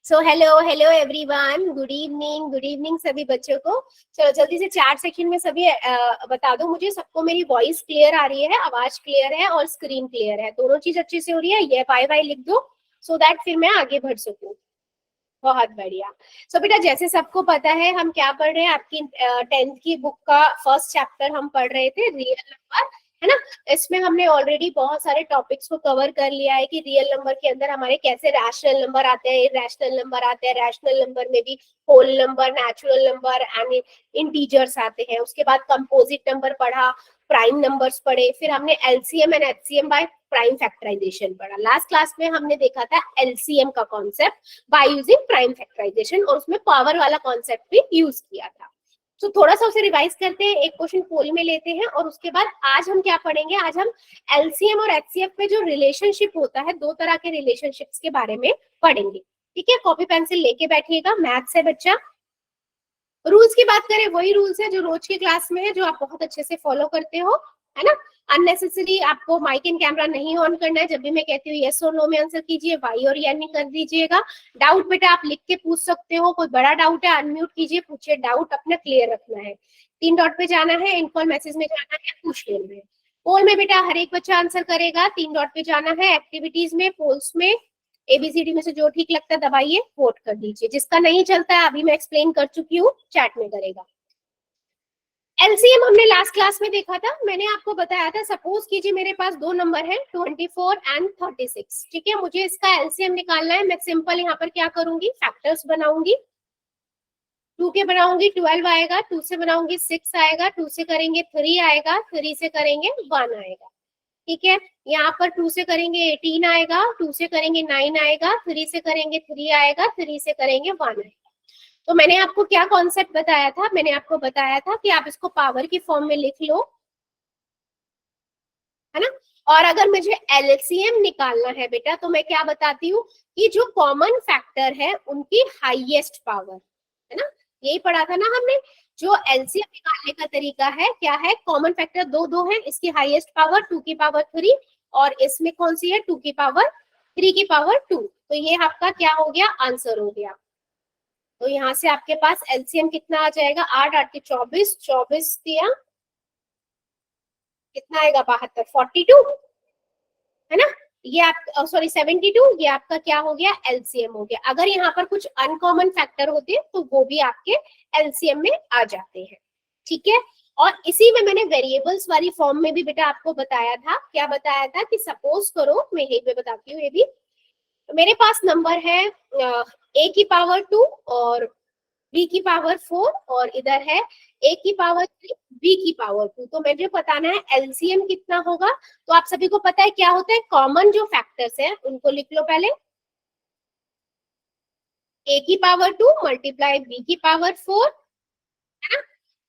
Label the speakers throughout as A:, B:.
A: So hello hello everyone, good evening सभी बच्चों को। चलो जल्दी से 4 सेकंड में सभी बता दो मुझे, सबको मेरी वॉइस क्लियर आ रही है, आवाज क्लियर है और स्क्रीन क्लियर है, दोनों चीज अच्छे से हो रही है? ये बाय बाय लिख दो सो दैट फिर मैं आगे बढ़ सकूं। बहुत बढ़िया। सो बेटा जैसे सबको पता है हम क्या पढ़ रहे हैं, आपकी 10th की बुक का फर्स्ट चैप्टर हम पढ़ रहे थे, रियल नंबर, है ना। इसमें हमने ऑलरेडी बहुत सारे टॉपिक्स को कवर कर लिया है कि रियल नंबर के अंदर हमारे कैसे रैशनल नंबर आते हैं, इरैशनल नंबर आते हैं, रैशनल नंबर में भी whole number, natural number and integers आते हैं। उसके बाद कंपोजिट नंबर पढ़ा, प्राइम नंबर्स पढ़े, फिर हमने LCM and HCM by prime factorisation पढ़ा। लास्ट क्लास में हमने देखा था एलसीएम का concept by using prime factorisation, और उसमें पावर वाला कॉन्सेप्ट भी यूज किया था। तो थोड़ा सा उसे रिवाइज करते हैं, एक क्वेश्चन पोल में लेते हैं, और उसके बाद आज हम क्या पढ़ेंगे, आज हम एलसीएम और एचसीएफ में जो रिलेशनशिप होता है, दो तरह के रिलेशनशिप्स के बारे में पढ़ेंगे। ठीक है, कॉपी पेंसिल लेके बैठिएगा, मैथ्स है बच्चा। रूल्स की बात करें, वही रूल्स है जो रोज की क्लास में है, जो आप बहुत अच्छे से फॉलो करते हो, है ना। अननेसेसरी आपको माइक एंड कैमरा नहीं ऑन करना है, जब भी मैं कहती हूँ यस और नो में आंसर कीजिए, वाई और यानी कर दीजिएगा। डाउट बेटा आप लिख के पूछ सकते हो, कोई बड़ा डाउट है अनम्यूट कीजिए, पूछिए, डाउट अपना क्लियर रखना है। 3 डॉट पे जाना है, इनकॉल मैसेज में जाना है, पूछ लेना है। पोल में बेटा हर एक बच्चा आंसर करेगा, 3 डॉट पे जाना है, एक्टिविटीज में, पोल्स में, एबीसीडी में से जो ठीक लगता है दबाइए, वोट कर दीजिए। जिसका नहीं चलता है अभी मैं एक्सप्लेन कर चुकी हूँ, चैट में करेगा। एलसीएम हमने लास्ट क्लास में देखा था, मैंने आपको बताया था, सपोज कीजिए मेरे पास दो नंबर है 24 एंड 36। ठीक है, मुझे इसका एलसीएम निकालना है। मैं सिंपल यहाँ पर क्या करूंगी, फैक्टर्स बनाऊंगी। 2 के बनाऊंगी 12 आएगा, 2 से बनाऊंगी 6 आएगा, 2 से करेंगे 3 आएगा, 3 से करेंगे 1 आएगा। ठीक है, यहाँ पर 2 से करेंगे 18 आएगा, 2 से करेंगे 9 आएगा, 3 से करेंगे 3 आएगा, 3 से करेंगे 1 आएगा। तो मैंने आपको क्या कॉन्सेप्ट बताया था, मैंने आपको बताया था कि आप इसको पावर की फॉर्म में लिख लो, है ना। और अगर मुझे एलसीएम निकालना है बेटा, तो मैं क्या बताती हूँ कि जो कॉमन फैक्टर है उनकी हाईएस्ट पावर, है ना। यही पढ़ा था ना हमने। जो एलसीएम निकालने का तरीका है क्या है, कॉमन फैक्टर दो दो है, इसकी हाईएस्ट पावर 2 की पावर 3, और इसमें कौन सी है 2 की पावर 3 की पावर 2। तो ये आपका क्या हो गया, आंसर हो गया। तो यहाँ से आपके पास एलसीएम कितना आ जाएगा, 8 8 के 24, 24 दिया कितना आएगा, 72, 42, है ना। ये आप सॉरी 72, ये आपका क्या हो गया, एलसीएम हो गया। अगर यहाँ पर कुछ अनकॉमन फैक्टर होते तो वो भी आपके एलसीएम में आ जाते हैं। ठीक है, और इसी में मैंने वेरिएबल्स वाली फॉर्म में भी बेटा आपको बताया था, क्या बताया था कि सपोज करो, मैं यही पे बताती हूँ, ये भी मेरे पास नंबर है ए की पावर 2 और बी की पावर 4, और इधर है ए की पावर 3, बी की पावर 2। तो मुझे बताना है एलसीएम कितना होगा। तो आप सभी को पता है क्या होता है, कॉमन जो फैक्टर्स हैं उनको लिख लो पहले, ए की पावर 2 मल्टीप्लाई बी की पावर 4, है ना।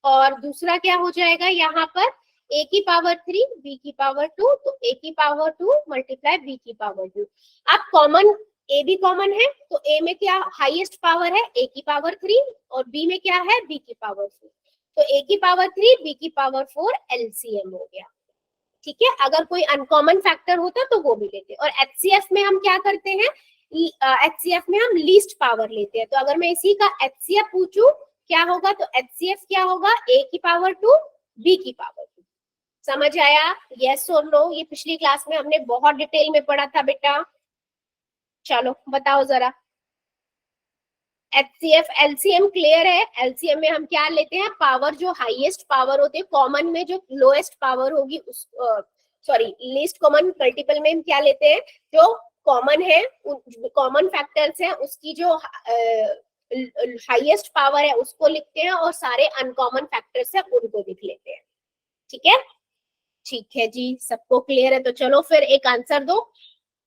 A: और दूसरा क्या हो जाएगा यहाँ पर, ए की पावर 3 बी की पावर 2, तो ए की पावर 2 मल्टीप्लाई बी की पावर 2। अब कॉमन, ए भी कॉमन है, तो ए में क्या हाईएस्ट पावर है, ए की पावर 3, और बी में क्या है, बी की पावर 4। तो ए की पावर 3 बी की पावर 4 एलसीएम हो गया। ठीक है, अगर कोई अनकॉमन फैक्टर होता तो वो भी लेते। और एचसीएफ में हम क्या करते हैं, एचसीएफ में हम लीस्ट पावर लेते हैं। तो अगर मैं इसी का एचसीएफ पूछूं क्या होगा, तो एचसीएफ क्या होगा, ए की पावर 2 बी की पावर 2। समझ आया, यस और नो। ये पिछली क्लास में हमने बहुत डिटेल में पढ़ा था बेटा। चलो बताओ जरा, एचसीएफ एलसीएम क्लियर है। एलसीएम में हम क्या लेते हैं, पावर जो हाईएस्ट पावर होती है, कॉमन में जो लोएस्ट पावर होगी उस, सॉरी लीस्ट कॉमन मल्टीपल में हम क्या लेते हैं, जो कॉमन है, कॉमन फैक्टर्स है उसकी जो हाईएस्ट पावर है उसको लिखते हैं, और सारे अनकॉमन फैक्टर्स है उनको लिख लेते हैं। ठीक है, ठीक है जी, सबको क्लियर है। तो चलो फिर एक आंसर दो,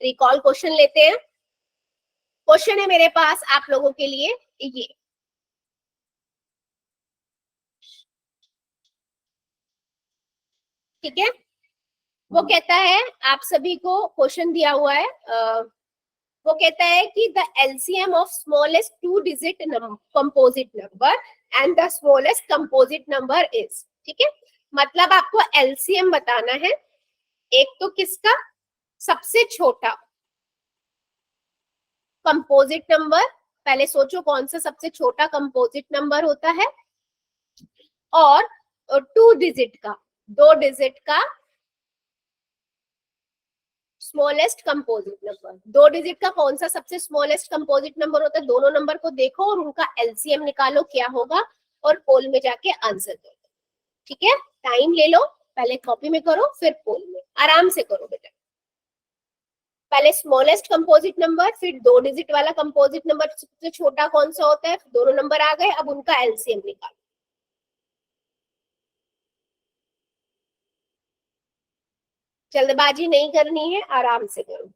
A: रिकॉल क्वेश्चन लेते हैं। क्वेश्चन है मेरे पास आप लोगों के लिए ये, ठीक है। वो कहता है, आप सभी को क्वेश्चन दिया हुआ है, वो कहता है कि the LCM of smallest 2 digit composite number and the smallest composite number is. ठीक है, मतलब आपको एलसीएम बताना है, एक तो किसका, सबसे छोटा, कंपोजिट नंबर, पहले सोचो कौन सा सबसे छोटा कंपोजिट नंबर होता है, और 2 डिजिट का, 2 डिजिट का स्मॉलेस्ट कंपोजिट नंबर। 2 डिजिट का कौन सा सबसे स्मॉलेस्ट कंपोजिट नंबर होता है, दोनों नंबर को देखो और उनका एलसीएम निकालो क्या होगा, और पोल में जाके आंसर दो। ठीक है, टाइम ले लो, पहले कॉपी में करो फिर पोल में, आराम से करो बेटा। पहले स्मॉलेस्ट कंपोजिट नंबर, फिर 2 डिजिट वाला कंपोजिट नंबर सबसे छोटा कौन सा होता है, दोनों नंबर आ गए, अब उनका एलसीएम निकालो। जल्दबाजी नहीं करनी है, आराम से करो।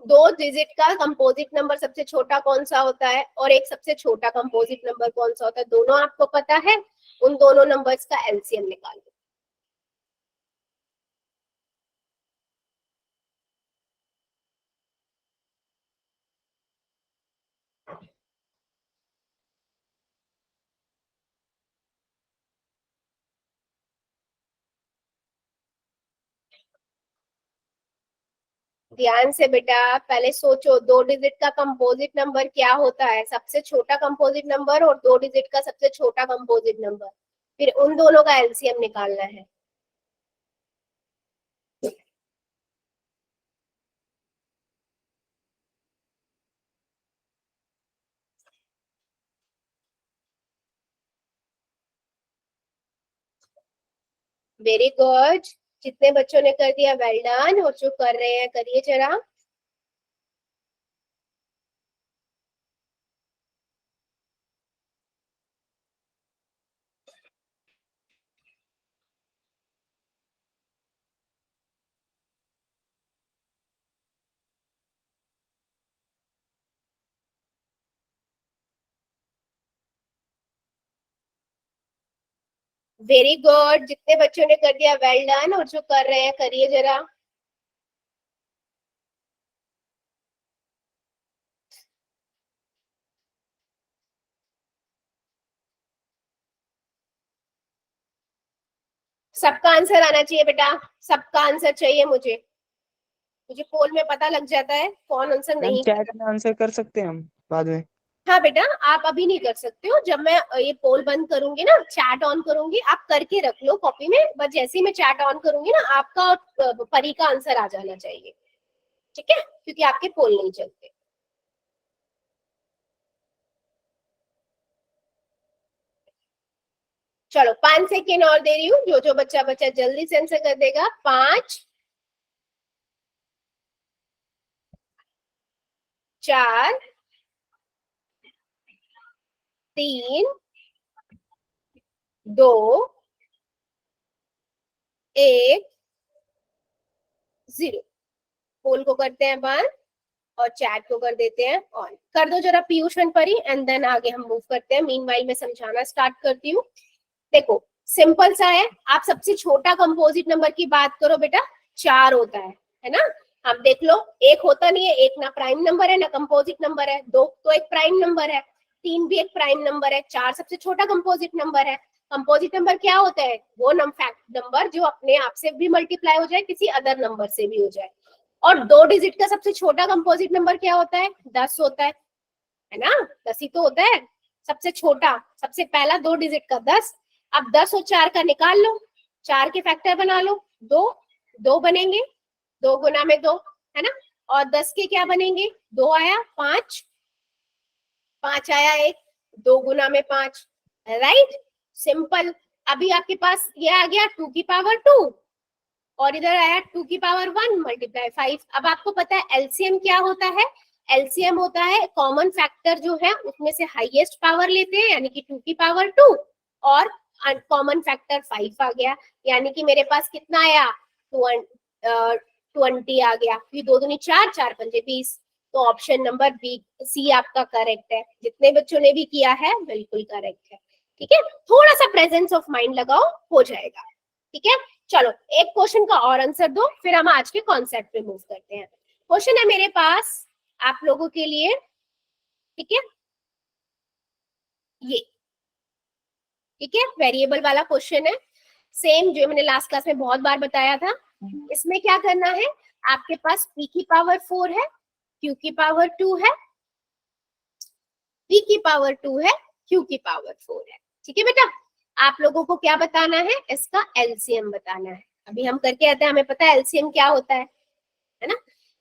A: दो डिजिट का कंपोजिट नंबर सबसे छोटा कौन सा होता है, और एक सबसे छोटा कंपोजिट नंबर कौन सा होता है, दोनों आपको पता है, उन दोनों नंबर्स का एलसीएम निकालो। ध्यान से बेटा, पहले सोचो 2 डिजिट का कंपोजिट नंबर क्या होता है, सबसे छोटा कंपोजिट नंबर और 2 डिजिट का सबसे छोटा कंपोजिट नंबर, फिर उन दोनों का एलसीएम निकालना है। वेरी गुड, जितने बच्चों ने कर दिया वेल डन, और जो कर रहे हैं करिए जरा। वेरी गुड, जितने बच्चों ने कर दिया वेल डन, और जो कर रहे हैं करिए जरा। सबका आंसर आना चाहिए बेटा, सबका आंसर चाहिए मुझे, मुझे पोल में पता लग जाता है कौन आंसर
B: मैम
A: नहीं कर।
B: चैट में आंसर कर सकते हैं हम बाद में?
A: हाँ बेटा, आप अभी नहीं कर सकते हो, जब मैं ये पोल बंद करूंगी ना, चैट ऑन करूंगी, आप करके रख लो कॉपी में, बस जैसे ही मैं चैट ऑन करूंगी ना, आपका और परी का आंसर आ जाना चाहिए। ठीक है, क्योंकि आपके पोल नहीं चलते। चलो 5 सेकेंड और दे रही हूँ, जो जो बच्चा बच्चा जल्दी से आंसर कर देगा। 5, 4, 3, 2, 1, 0। पोल को करते हैं बंद और चैट को कर देते हैं ऑन। कर दो जरा पीयूष एंड परी, एंड देन आगे हम मूव करते हैं। मीनवाइल मैं समझाना स्टार्ट करती हूँ। देखो सिंपल सा है, आप सबसे छोटा कंपोजिट नंबर की बात करो बेटा, 4 होता है ना। आप देख लो, एक होता नहीं है, एक ना प्राइम नंबर है ना कंपोजिट नंबर है, 2 तो एक प्राइम नंबर है, 3 भी एक प्राइम नंबर है, 4 सबसे छोटा कंपोजिट नंबर है। कंपोजिट नंबर क्या होता है, वो नंबर जो अपने आप से भी मल्टीप्लाई हो जाए, किसी अदर नंबर से भी हो जाए। और 2 डिजिट का सबसे छोटा कंपोजिट नंबर क्या होता है, 10 होता है ना, 10 ही तो होता है सबसे छोटा, सबसे पहला 2 डिजिट का 10। अब 10 और 4 का निकाल लो, 4 के फैक्टर बना लो, 2 2 बनेंगे, 2 गुना में 2, है ना। और 10 के क्या बनेंगे, 2 आया, 5 5 आया, 1 2 गुना में 5, राइट, सिंपल। अभी आपके पास ये आ गया 2 की पावर 2, और इधर आया 2 की पावर 1 मल्टीप्लाई 5। अब आपको पता है एलसीएम क्या होता है, एलसीएम होता है कॉमन फैक्टर जो है उसमें से हाईएस्ट पावर लेते हैं, यानी कि 2 की पावर 2, और कॉमन फैक्टर 5 आ गया, यानी कि मेरे पास कितना आया, 20 आ गया, फिर 2 दूनी 4, 4 पंजे 20। तो ऑप्शन नंबर बी सी आपका करेक्ट है। जितने बच्चों ने भी किया है बिल्कुल करेक्ट है। ठीक है, थोड़ा सा प्रेजेंस ऑफ माइंड लगाओ, हो जाएगा। ठीक है, चलो एक क्वेश्चन का और आंसर दो, फिर हम आज के कॉन्सेप्ट पे मूव करते हैं। क्वेश्चन है मेरे पास, आप लोगों के लिए, ठीक है, ये ठीक है, वेरिएबल वाला क्वेश्चन है, सेम जो मैंने लास्ट क्लास में बहुत बार बताया था। इसमें क्या करना है, आपके पास p की पावर 4 है, q की पावर 2 है, p की पावर 2 है, q की पावर 4 है। ठीक है बेटा, आप लोगों को क्या बताना है, इसका एलसीएम बताना है। अभी हम करके आते हैं, हमें पता है एलसीएम क्या होता है ना।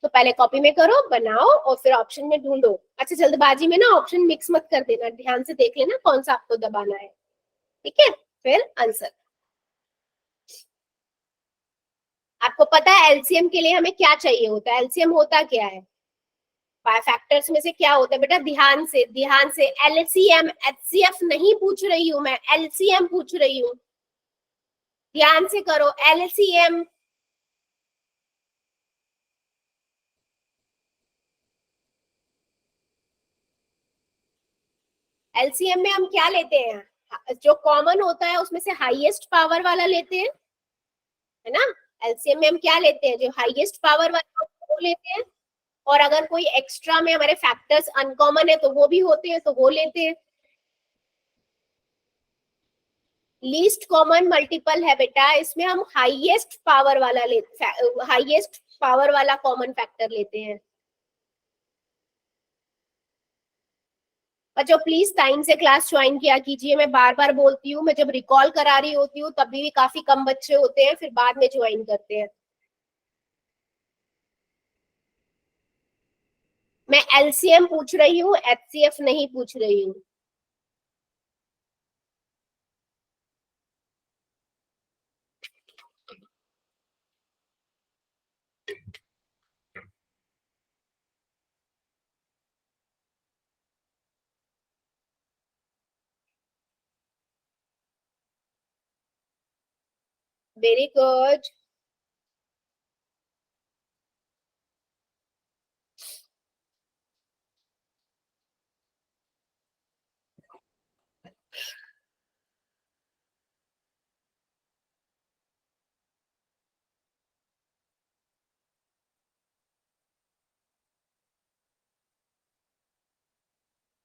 A: तो पहले कॉपी में करो, बनाओ और फिर ऑप्शन में ढूंढो। अच्छा, जल्दबाजी में ना ऑप्शन मिक्स मत कर देना, ध्यान से देख लेना कौन सा आपको दबाना है, ठीक है। फिर आंसर, आपको पता है एलसीएम के लिए हमें क्या चाहिए होता है, एलसीएम होता क्या है, फैक्टर्स में से क्या होता है बेटा, ध्यान से, ध्यान से, एलसीएम एचसीएफ नहीं पूछ रही हूं मैं, एलसीएम पूछ रही हूँ, ध्यान से करो, एलसीएम। एलसीएम में हम क्या लेते हैं, जो कॉमन होता है उसमें से हाईएस्ट पावर वाला लेते हैं, है ना। एलसीएम में हम क्या लेते हैं, जो हाईएस्ट पावर वाला वो लेते हैं, और अगर कोई एक्स्ट्रा में हमारे फैक्टर्स अनकॉमन है तो वो भी होते हैं तो वो लेते हैं। लीस्ट कॉमन मल्टीपल है बेटा, इसमें हम हाईएस्ट पावर वाला लेते, हाईएस्ट पावर वाला कॉमन फैक्टर लेते हैं। बच्चों प्लीज टाइम से क्लास ज्वाइन किया कीजिए, मैं बार बार बोलती हूँ, मैं जब रिकॉल करा रही होती हूँ तभी भी काफी कम बच्चे होते हैं, फिर बाद में ज्वाइन करते हैं। मैं एलसीएम पूछ रही हूँ, एचसीएफ नहीं पूछ रही हूँ। Very good.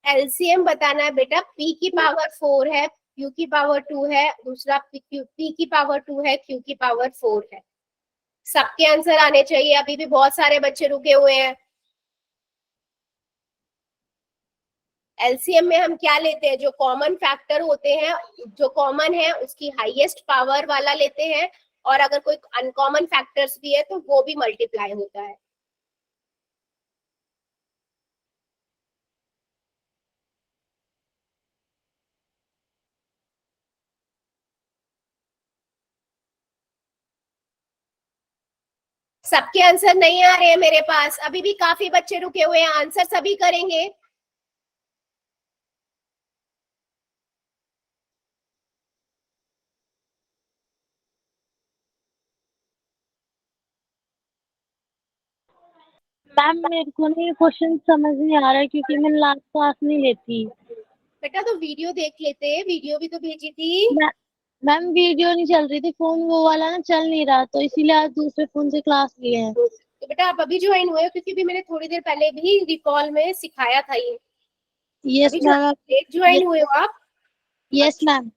A: एलसीएम बताना है बेटा, p की पावर 4 है, q की पावर 2 है, दूसरा p की पावर 2 है, q की पावर 4 है। सबके आंसर आने चाहिए, अभी भी बहुत सारे बच्चे रुके हुए हैं। एलसीएम में हम क्या लेते हैं, जो कॉमन फैक्टर होते हैं, जो कॉमन है उसकी हाईएस्ट पावर वाला लेते हैं, और अगर कोई अनकॉमन फैक्टर्स भी है तो वो भी मल्टीप्लाई होता है। सबके आंसर नहीं आ रहे हैं मेरे पास, अभी भी काफी बच्चे रुके हुए हैं, आंसर सभी करेंगे।
C: मैम मेरे को नहीं क्वेश्चन समझ नहीं आ रहा है क्योंकि मैंने लास्ट क्लास नहीं लेती।
A: बेटा तो वीडियो देख लेते, वीडियो भी तो भेजी थी।
C: मैम वीडियो नहीं चल रही थी, फोन वो वाला ना चल नहीं रहा, तो इसीलिए आज दूसरे फोन से क्लास लिए हैं।
A: तो बेटा आप अभी ज्वाइन हुए हो, क्योंकि भी मैंने थोड़ी देर पहले भी रिकॉल में सिखाया था ये।
C: यस
A: अभी
C: मैम।
A: लेट ज्वाइन हुए हो आप।
C: Yes ma'am.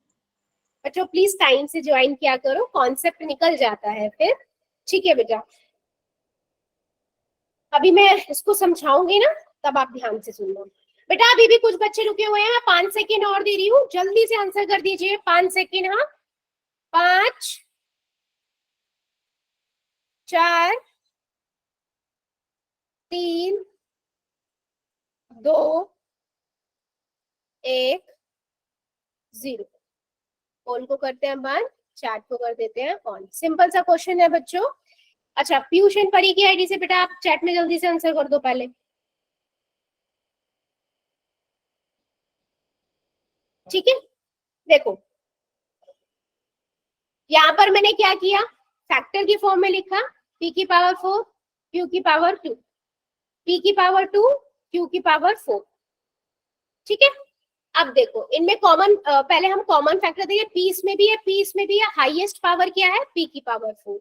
A: बच्चों प्लीज टाइम से ज्वाइन किया करो, कॉन्सेप्ट निकल जाता है फिर, ठीक है बेटा। अभी मैं इसको समझाऊंगी ना, तब आप ध्यान से सुनना। बेटा अभी भी कुछ बच्चे रुके हुए हैं, मैं 5 सेकेंड और दे रही हूँ, जल्दी से आंसर कर दीजिए, 5 सेकेंड। हाँ, 5 4 3 2 1 0। पोल को करते हैं बंद, चैट को कर देते हैं ऑन। सिंपल सा क्वेश्चन है बच्चों। अच्छा, पीयूष एंड परी की आईडी से बेटा आप चैट में जल्दी से आंसर कर दो पहले, ठीक है। देखो यहाँ पर मैंने क्या किया, फैक्टर की फॉर्म में लिखा, p की पावर 4, q की पावर 2, p की पावर 2, q की पावर 4, ठीक है। अब देखो इनमें कॉमन, पहले हम कॉमन फैक्टर देखिए, p इसमें भी है, p इसमें भी है, हाईएस्ट पावर क्या है, p की पावर 4,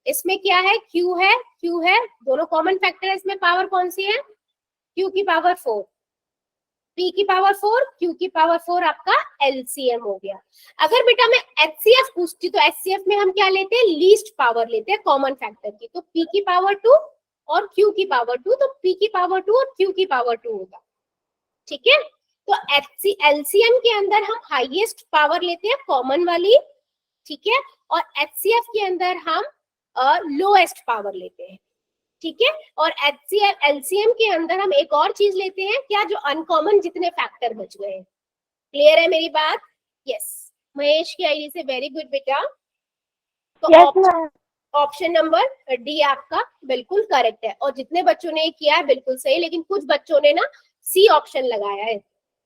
A: इसमें क्या है, q है, q है, दोनों कॉमन फैक्टर है, इसमें पावर कौन सी है, Q की पावर 4, P की पावर 4, Q की पावर 4 आपका LCM हो गया। अगर बेटा मैं HCF पूछती तो HCF में हम क्या लेते हैं, लीस्ट पावर लेते हैं कॉमन फैक्टर की, तो P की पावर 2 और Q की पावर 2, तो P की पावर 2 और Q की पावर 2 होगा। ठीक है, तो LCM के अंदर हम हाईएस्ट पावर लेते हैं कॉमन वाली, ठीक है, और HCF के अंदर हम लोएस्ट पावर लेते हैं। ठीक है, और LCM के अंदर हम एक और चीज लेते हैं क्या, जो अनकॉमन जितने फैक्टर बच गए। क्लियर है मेरी बात? यस, महेश की आईडी से, वेरी गुड बेटा। तो ऑप्शन नंबर डी आपका बिल्कुल करेक्ट है, और जितने बच्चों ने किया है बिल्कुल सही, लेकिन कुछ बच्चों ने ना सी ऑप्शन लगाया है,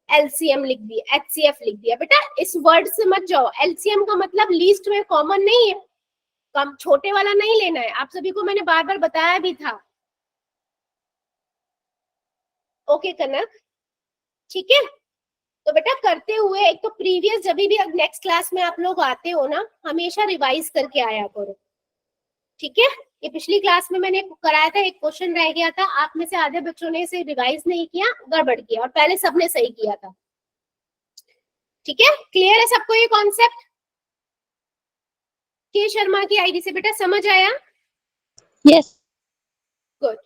A: LCM लिख दिया, HCF लिख दिया। बेटा इस वर्ड से मत जाओ, LCM का मतलब लीस्ट में कॉमन नहीं है, कम छोटे वाला नहीं लेना है, आप सभी को मैंने बार बार बताया भी था। ओके कनक, ठीक है। तो बेटा करते हुए, एक तो प्रीवियस जब भी नेक्स्ट क्लास में आप लोग आते हो ना, हमेशा रिवाइज करके आया करो, ठीक है। ये पिछली क्लास में मैंने कराया था, एक क्वेश्चन रह गया था, आप में से आधे बच्चों ने इसे रिवाइज नहीं किया, गड़बड़ किया, और पहले सबने सही किया था। ठीक है, क्लियर है सबको ये कॉन्सेप्ट? के शर्मा की आईडी से बेटा समझ आया?
C: यस।
A: गुड।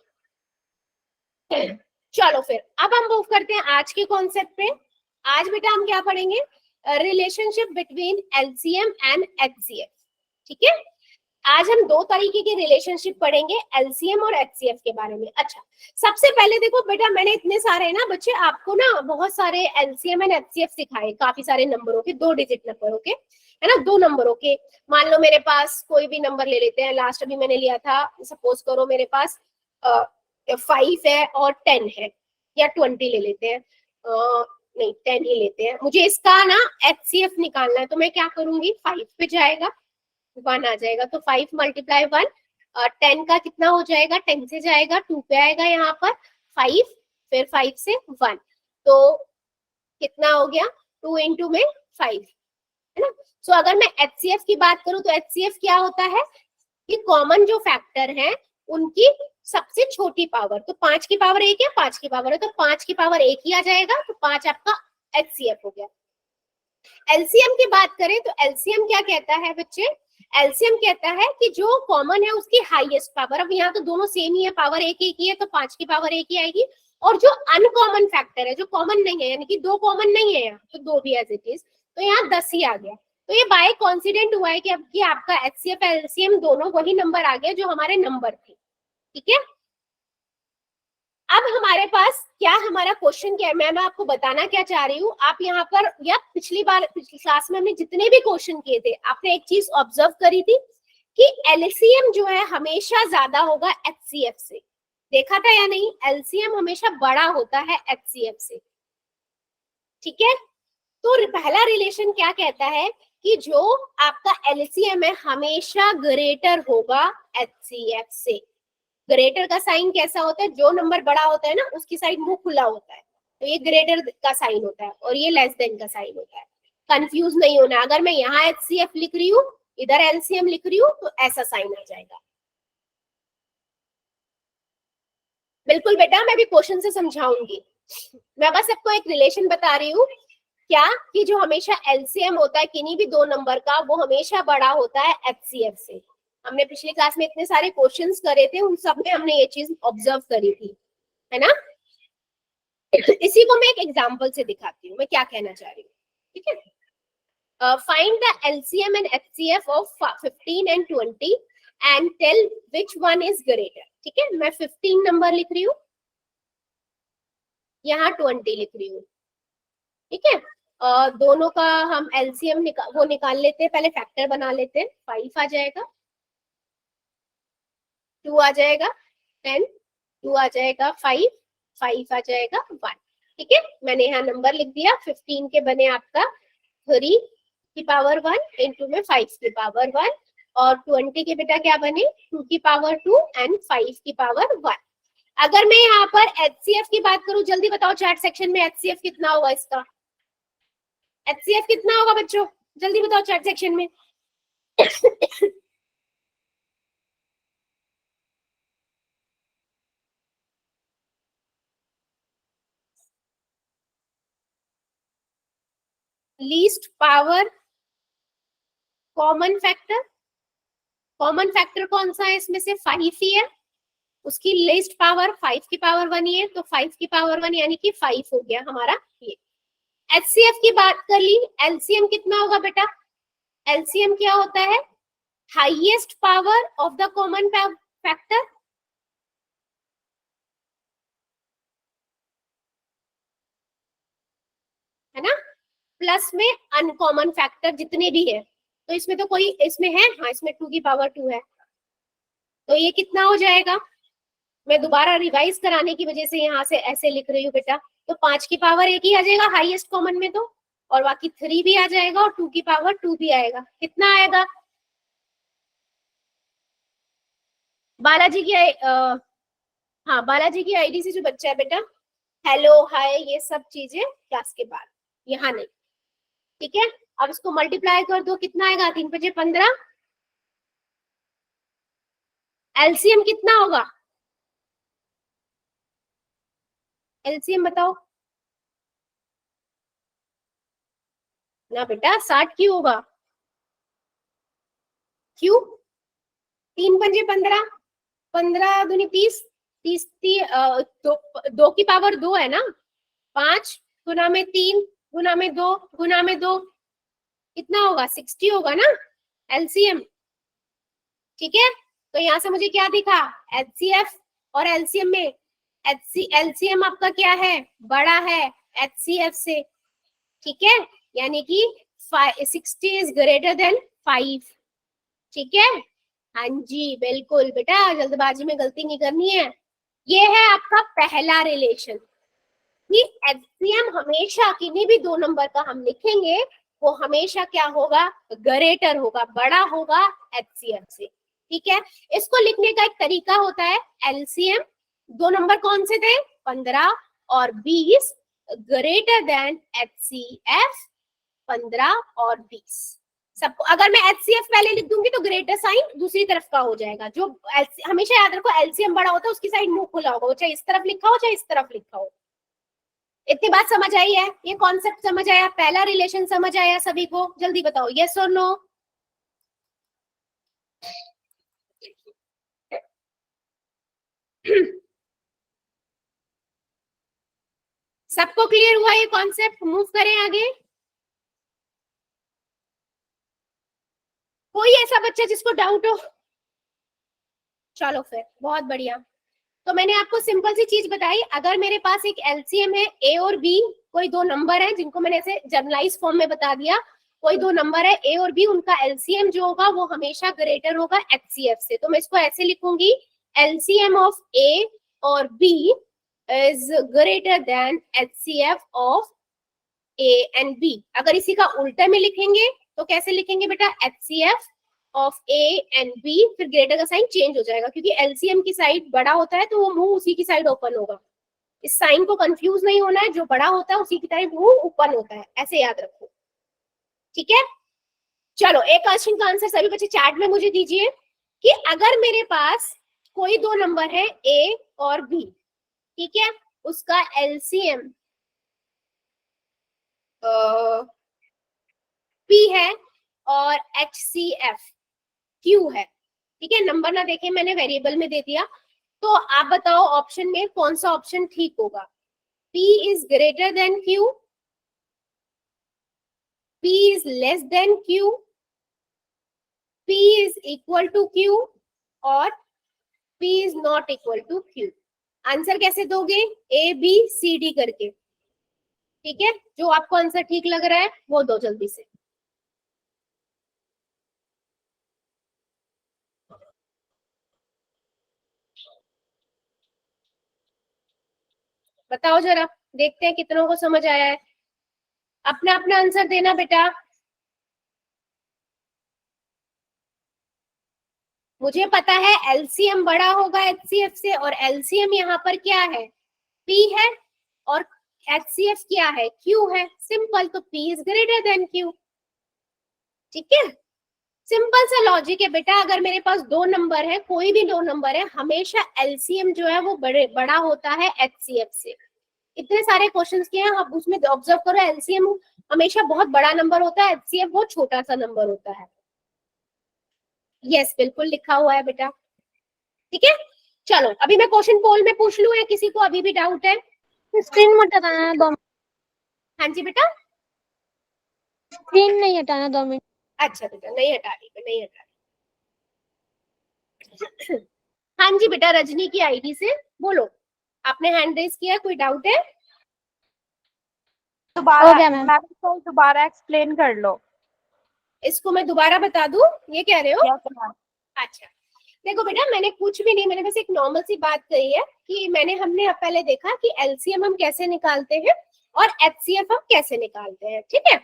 A: चलो फिर अब हम मूव करते हैं आज के कॉन्सेप्ट पे। आज बेटा हम क्या पढ़ेंगे, relationship between LCM and HCF। ठीक है, आज हम दो तरीके के रिलेशनशिप पढ़ेंगे, LCM और HCF के बारे में। अच्छा, सबसे पहले देखो बेटा, मैंने इतने सारे ना बच्चे आपको ना बहुत सारे LCM एंड HCF सिखाए, काफी सारे नंबरों के, 2 डिजिट नंबरों के, है ना, 2 नंबरों के। मान लो मेरे पास कोई भी नंबर ले लेते हैं, लास्ट अभी मैंने लिया था, सपोज करो मेरे पास 5 है और 10 है, या 20 ले लेते हैं, नहीं 10 ही लेते हैं। मुझे इसका ना HCF निकालना है, तो मैं क्या करूंगी, 5 पे जाएगा, 1 आ जाएगा, तो 5 × 1, 10 का कितना हो जाएगा, 10 से जाएगा 2 पे आएगा, यहाँ पर 5, फिर 5 से 1, तो कितना हो गया, 2 × में 5, है ना। सो अगर मैं HCF की बात करूं तो HCF क्या होता है कि कॉमन जो फैक्टर है उनकी सबसे छोटी पावर, तो 5 की पावर 1 है, 5 की पावर है, तो 5 की पावर 1 ही आ जाएगा, तो 5 आपका HCF हो गया। LCM की बात करें तो LCM क्या कहता है बच्चे, LCM कहता है कि जो कॉमन है उसकी हाईएस्ट पावर, अब यहाँ तो दोनों सेम ही है, पावर एक ही है, तो 5 की पावर 1 ही आएगी, और जो अनकॉमन फैक्टर है, जो कॉमन नहीं है, यानी कि 2 कॉमन नहीं है यहाँ, तो 2 भी एज इट इज, तो यहाँ 10 ही आ गया। तो ये बाय कॉन्सिडेंट हुआ है कि अब की आपका HCF LCM दोनों वही नंबर आ गए जो हमारे नंबर थे। ठीक है, अब हमारे पास क्या, हमारा क्वेश्चन क्या है, मैं आपको बताना क्या चाह रही हूँ, आप यहाँ पर, या पिछली क्लास में हमने जितने भी क्वेश्चन किए थे, आपने एक चीज ऑब्जर्व करी थी कि LCM जो है हमेशा ज्यादा होगा HCF से, देखा था या नहीं, LCM हमेशा बड़ा होता है HCF से। ठीक है, तो पहला रिलेशन क्या कहता है कि जो आपका LCM है हमेशा ग्रेटर होगा HCF से। ग्रेटर का साइन कैसा होता है, जो नंबर बड़ा होता है ना उसकी साइड मुंह खुला होता है, तो ये ग्रेटर का साइन होता है, और ये लेस देन का साइन होता है। कंफ्यूज नहीं होना, अगर मैं यहाँ HCF लिख रही हूँ, इधर LCM लिख रही हूँ, तो ऐसा साइन आ जाएगा। बिल्कुल बेटा, मैं भी क्वेश्चन से समझाऊंगी, मैं बस आपको एक रिलेशन बता रही हूँ क्या, कि जो हमेशा LCM होता है किन्हीं भी 2 नंबर का, वो हमेशा बड़ा होता है HCF से। हमने पिछली क्लास में इतने सारे क्वेश्चंस करे थे, उन सब में हमने ये चीज ऑब्जर्व करी थी, है ना। इसी को मैं एक एग्जांपल से दिखाती हूँ मैं क्या कहना चाह रही हूँ। ठीक है, find the LCM and HCF of 15 and 20 and tell which one is greater. ठीक है, मैं 15 नंबर लिख रही हूँ, यहाँ 20 लिख रही हूँ। ठीक है, दोनों का हम LCM वो निकाल लेते हैं, पहले फैक्टर बना लेते हैं, 5 आ जाएगा, 2 आ जाएगा, 10, 2 आ जाएगा, 5, 5 आ जाएगा, 1। ठीक है, मैंने यहाँ नंबर लिख दिया, 15 के बने आपका 3 की पावर 1 इंटू में 5 की पावर 1, और 20 के बेटा क्या बने, 2 की पावर 2 एंड 5 की पावर 1। अगर मैं यहाँ पर HCF की बात करूं, जल्दी बताओ चैट सेक्शन में HCF कितना होगा, इसका HCF कितना होगा बच्चों, जल्दी बताओ चैट सेक्शन में। Least power common factor, common factor कौन सा है इसमें से? 5 ही है, उसकी लीस्ट पावर 5 की पावर 1 ही है, तो 5 की पावर 1 यानी कि 5 हो गया हमारा ये। एचसीएफ की बात कर ली, एलसीएम कितना होगा बेटा? एलसीएम क्या होता है? Highest power of the common factor, है ना, प्लस में अनकॉमन फैक्टर जितने भी है। तो इसमें तो कोई इसमें है, हाँ इसमें 2 की पावर 2 है, तो ये कितना हो जाएगा? मैं दोबारा रिवाइज कराने की वजह से यहाँ से ऐसे लिख रही हूँ बेटा, तो 5 की पावर 1 ही आ जाएगा हाईएस्ट कॉमन में, तो और बाकी 3 भी आ जाएगा और 2 की पावर 2 भी आएगा। कितना आएगा बालाजी की हाँ बालाजी की आईडी से जो बच्चा है बेटा, हेलो हाय ये सब चीजें क्लास के बाद, यहाँ नहीं, ठीक है। अब इसको मल्टीप्लाई कर दो, कितना आएगा? 3 5 15। एलसीएम कितना होगा? एलसीएम बताओ ना बेटा, 60 क्यों होगा? क्यों? 3 5 15, 15 दूनी 30, 30 दो की पावर 2 है ना, 5 गुना में 3 गुना में 2 गुना में 2 कितना होगा? 60 होगा ना एलसीएम, ठीक है। तो यहाँ से मुझे क्या दिखा? एचसीएफ और एलसीएम में एलसीएम आपका क्या है? बड़ा है एचसीएफ से, ठीक है, यानी कि 60 इज ग्रेटर देन 5, ठीक है। हाँ जी बिल्कुल बेटा, जल्दबाजी में गलती नहीं करनी है। ये है आपका पहला रिलेशन कि एचसीएम हमेशा किन्हीं भी 2 नंबर का हम लिखेंगे वो हमेशा क्या होगा? ग्रेटर होगा, बड़ा होगा एचसीएफ से, ठीक है। इसको लिखने का एक तरीका होता है, एलसीएम 2 नंबर कौन से थे? 15 और 20, ग्रेटर देन एचसीएफ 15 और 20। सबको अगर मैं एचसीएफ पहले लिख दूंगी तो ग्रेटर साइन दूसरी तरफ का हो जाएगा। जो हमेशा याद रखो एलसीएम बड़ा होता है उसकी साइड मुंह खुला होगा, चाहे इस तरफ लिखा हो चाहे इस तरफ लिखा हो। इतनी बात समझ आई है? ये कॉन्सेप्ट समझ आया? पहला रिलेशन समझ आया सभी को? जल्दी बताओ यस और नो। सबको क्लियर हुआ ये कॉन्सेप्ट? मूव करें आगे। कोई ऐसा बच्चा जिसको डाउट हो? चलो फिर बहुत बढ़िया। तो मैंने आपको सिंपल सी चीज बताई, अगर मेरे पास एक एलसीएम है ए और बी, कोई 2 नंबर है जिनको मैंने ऐसे जनरलाइज फॉर्म में बता दिया, कोई 2 नंबर है ए और बी, उनका एलसीएम जो होगा वो हमेशा ग्रेटर होगा एचसीएफ से। तो मैं इसको ऐसे लिखूंगी, एलसीएम ऑफ ए और B is greater than HCF of A and B. अगर इसी का उल्टा में लिखेंगे तो कैसे लिखेंगे बेटा? HCF of A and B, फिर ग्रेटर का साइन चेंज हो जाएगा क्योंकि एलसीएम की साइड बड़ा होता है तो वो मुंह उसी की साइड ओपन होगा। इस साइन को कंफ्यूज नहीं होना है, जो बड़ा होता है उसी की तरह मुंह ओपन होता है, ऐसे याद रखो, ठीक है। चलो एक क्वेश्चन का आंसर सभी बच्चे चैट में मुझे दीजिए कि अगर मेरे पास कोई 2 नंबर है ए और बी, ठीक है, उसका एलसीएम पी है और एचसीएफ क्यू है, ठीक है, नंबर ना देखे मैंने वेरिएबल में दे दिया, तो आप बताओ ऑप्शन में कौन सा ऑप्शन ठीक होगा? P is greater than Q, P is less than Q, P is equal to Q और P is not equal to Q। Answer कैसे दोगे? A B C D करके, ठीक है। जो आपको आंसर ठीक लग रहा है वो दो जल्दी से। बताओ जरा, देखते हैं कितनों को समझ आया है। अपना अपना आंसर देना बेटा। मुझे पता है एलसीएम बड़ा होगा एचसीएफ से, और एलसीएम यहाँ पर क्या है? P है, और एचसीएफ क्या है? Q है। सिंपल, तो P is greater than Q, ठीक है। सिंपल सा लॉजिक है बेटा। अगर मेरे पास 2 नंबर है, कोई भी 2 नंबर है, हमेशा एलसीएम जो है वो बड़ा होता है एचसीएफ से। इतने सारे क्वेश्चंस किए हैं, आप उसमें ऑब्जर्व करो, एलसीएम हमेशा बहुत बड़ा नंबर होता है, एचसीएफ बहुत छोटा सा नंबर होता है। यस, बिल्कुल लिखा हुआ है बेटा। ठीक है, चलो अभी मैं क्वेश्चन पोल में पूछ लूं, या किसी को अभी भी डाउट है?
C: स्क्रीन मत हटाना 2 मिनट,
A: हाँ जी बेटा।
C: स्क्रीन नहीं हटाना 2 मिनट।
A: अच्छा बेटा, नहीं हटा रही, नहीं हटा रही। हाँ जी बेटा, रजनी की आईडी से बोलो, आपने हैंड रेस किया, कोई डाउट है?
C: हो गया मैम।
D: मैम इसको दोबारा एक्सप्लेन कर लो।
A: इसको मैं दोबारा बता दूं, ये कह रहे हो?
D: Yes ma'am.
A: अच्छा, देखो बेटा, मैंने कुछ भी नहीं, मैंने बस एक नॉर्मल सी बात कही है कि हमने अब पहले देखा कि एलसीएम हम कैसे निकालते हैं और एचसीएफ हम कैसे निकालते हैं, ठीक है।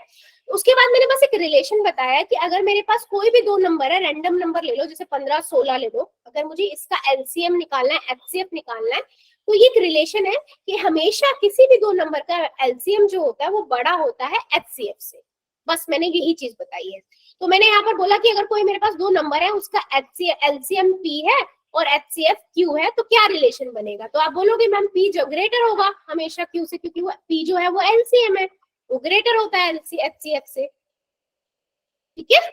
A: उसके बाद मैंने बस एक रिलेशन बताया कि अगर मेरे पास कोई भी दो नंबर है, रैंडम नंबर ले लो, जैसे 15 16 ले लो, अगर मुझे इसका एलसीएम निकालना है, एचसीएफ निकालना है, तो ये एक रिलेशन है कि हमेशा किसी भी दो नंबर का एलसीएम जो होता है वो बड़ा होता है एचसीएफ से। बस मैंने यही चीज बताई है। तो मैंने यहाँ पर बोला कि अगर कोई मेरे पास दो नंबर है, उसका एलसीएम पी है और एचसीएफ क्यू है, तो क्या रिलेशन बनेगा? तो आप बोलोगे मैम पी जो ग्रेटर होगा हमेशा क्यू से, क्योंकि वो पी जो है वो एलसीएम है, वो ग्रेटर होता है एचसीएफ से। ठीक है,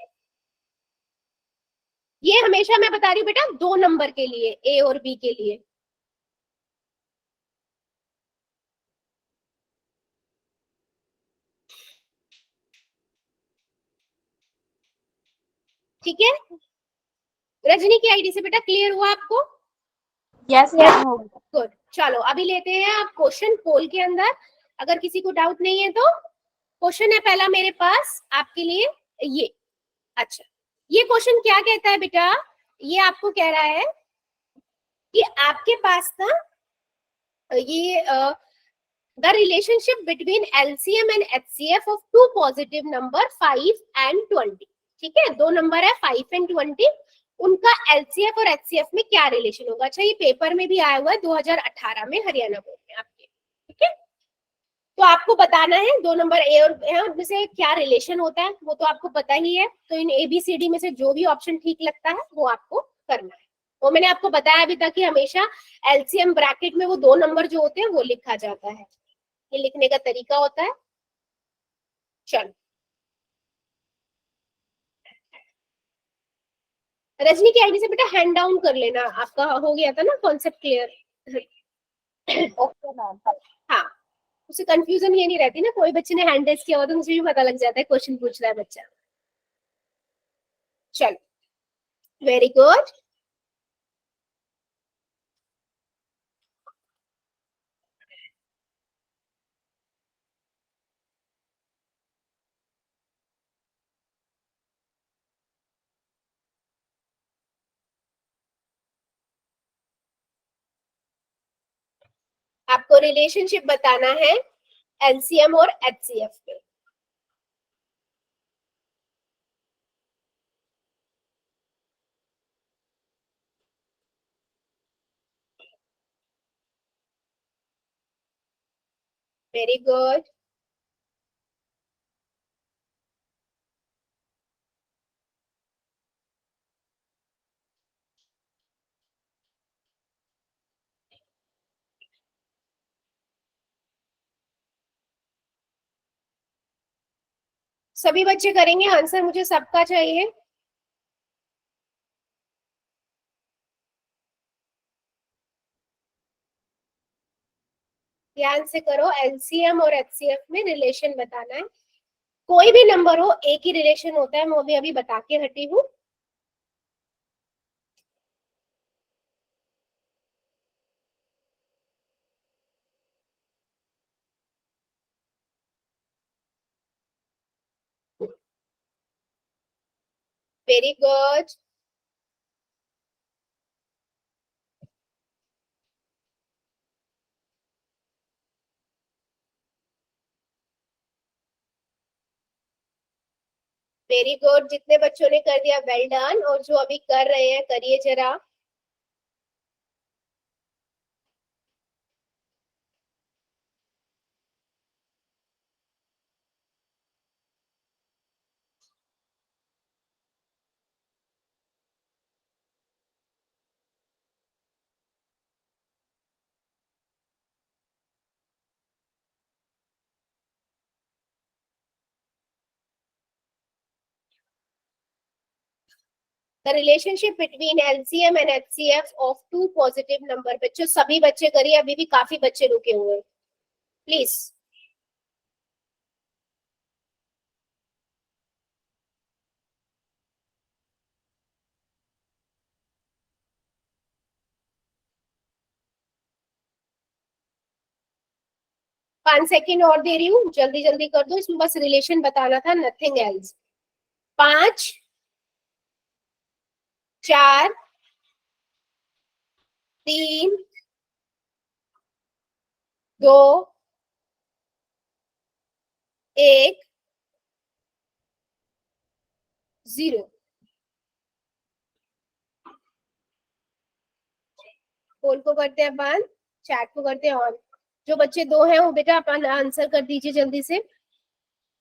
A: ये हमेशा मैं बता रही हूँ बेटा दो नंबर के लिए, ए और बी के लिए। ठीक है, रजनी की आईडी से बेटा क्लियर हुआ आपको?
D: यस मैम हो गया।
A: गुड, चलो अभी लेते हैं आप क्वेश्चन पोल के अंदर। अगर किसी को डाउट नहीं है तो क्वेश्चन है पहला मेरे पास आपके लिए ये। अच्छा, ये क्वेश्चन क्या कहता है बेटा? ये आपको कह रहा है कि आपके पास ना ये the relationship between LCM and HCF of two positive number 5 and 20। ठीक है, दो नंबर है 5 एंड 20, उनका एलसीएफ और एचसीएफ में क्या रिलेशन होगा? अच्छा, ये पेपर में भी आया हुआ है 2018 में, हरियाणा बोर्ड में आपके। ठीक है, तो आपको बताना है दो नंबर ए और है उनमें से क्या रिलेशन होता है, वो तो आपको पता ही है। तो इन एबीसीडी में से जो भी ऑप्शन ठीक लगता है वो आपको करना है। वो मैंने आपको बताया अभी तक कि हमेशा एलसीएम ब्रैकेट में वो दो नंबर जो होते हैं वो लिखा जाता है, ये लिखने का तरीका होता है। चलो, रजनी की आईडी से बेटा हैंड डाउन कर लेना, आपका हो गया था ना कॉन्सेप्ट क्लियर?
D: Okay ma'am.
A: हाँ, उसे कंफ्यूजन ये नहीं रहती ना, कोई बच्चे ने हैंड रेस किया हुआ तो मुझे भी पता लग जाता है क्वेश्चन पूछ रहा है बच्चा। चलो, वेरी गुड। आपको रिलेशनशिप बताना है एलसीएम और एचसीएफ में। Very good. सभी बच्चे करेंगे आंसर, मुझे सबका चाहिए। ध्यान से करो, एलसीएम और एचसीएफ में रिलेशन बताना है। कोई भी नंबर हो एक ही रिलेशन होता है, मैं अभी अभी बता के हटी हूँ। Very good. वेरी गुड, जितने बच्चों ने कर दिया वेल डन, और जो अभी कर रहे हैं करिए जरा। The relationship between LCM and HCF of two positive number. बच्चों सभी बच्चे करिए, अभी भी काफी बच्चे रुके हुए हैं, प्लीज। पांच सेकेंड और दे रही हूँ, जल्दी जल्दी कर दो, इसमें बस रिलेशन बताना था, नथिंग एल्स। 5 4 3 2 1 0। पोल को करते हैं बंद, चैट को करते हैं ऑन। जो बच्चे 2 हैं वो बेटा अपना आंसर कर दीजिए जल्दी से।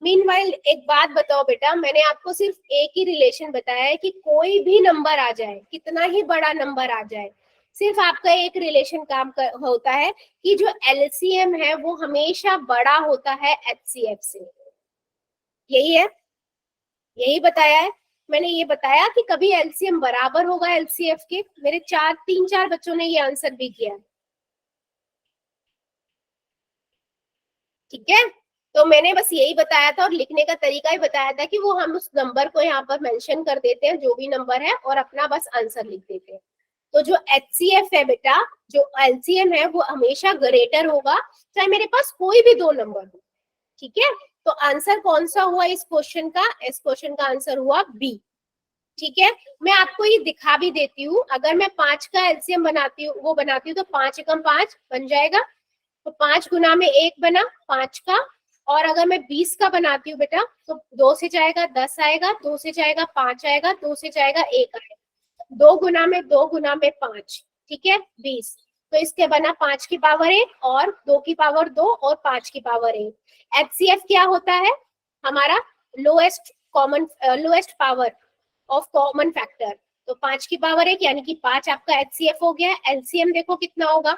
A: मीनवाइल एक बात बताओ बेटा, मैंने आपको सिर्फ एक ही रिलेशन बताया है कि कोई भी नंबर आ जाए, कितना ही बड़ा नंबर आ जाए, सिर्फ आपका एक रिलेशन होता है कि जो LCM है वो हमेशा बड़ा होता है HCF से। यही है, यही बताया है मैंने। ये बताया कि कभी LCM बराबर होगा LCF के। मेरे 3-4 बच्चों ने ये आंसर भी किया, ठीक है। तो मैंने बस यही बताया था और लिखने का तरीका ही बताया था कि वो हम उस नंबर को यहाँ पर मेंशन कर देते हैं, जो भी नंबर है, और अपना बस आंसर लिख देते हैं। तो जो HCF है बेटा, जो LCM है वो हमेशा ग्रेटर होगा, चाहे मेरे पास कोई भी 2 नंबर हो, ठीक है। तो आंसर कौन सा हुआ इस क्वेश्चन का? इस क्वेश्चन का आंसर हुआ बी, ठीक है। मैं आपको ये दिखा भी देती हूँ, अगर मैं 5 का LCM बनाती हूँ, वो बनाती हूँ, तो 5 एकम 5 बन जाएगा, तो 5 गुना में 1 बना 5 का। और अगर मैं 20 का बनाती हूँ बेटा, तो 2 से जाएगा 10 आएगा, 2 से जाएगा 5 आएगा, 2 से जाएगा 1 आएगा, 2 गुना में 2 गुना में 5, ठीक है, 20। तो इसके बना 5 की पावर 1 और 2 की पावर 2 और 5 की पावर 1। HCF क्या होता है? हमारा lowest power of common factor. तो 5 की पावर 1 यानी कि 5 आपका HCF हो गया। LCM देखो कितना होगा,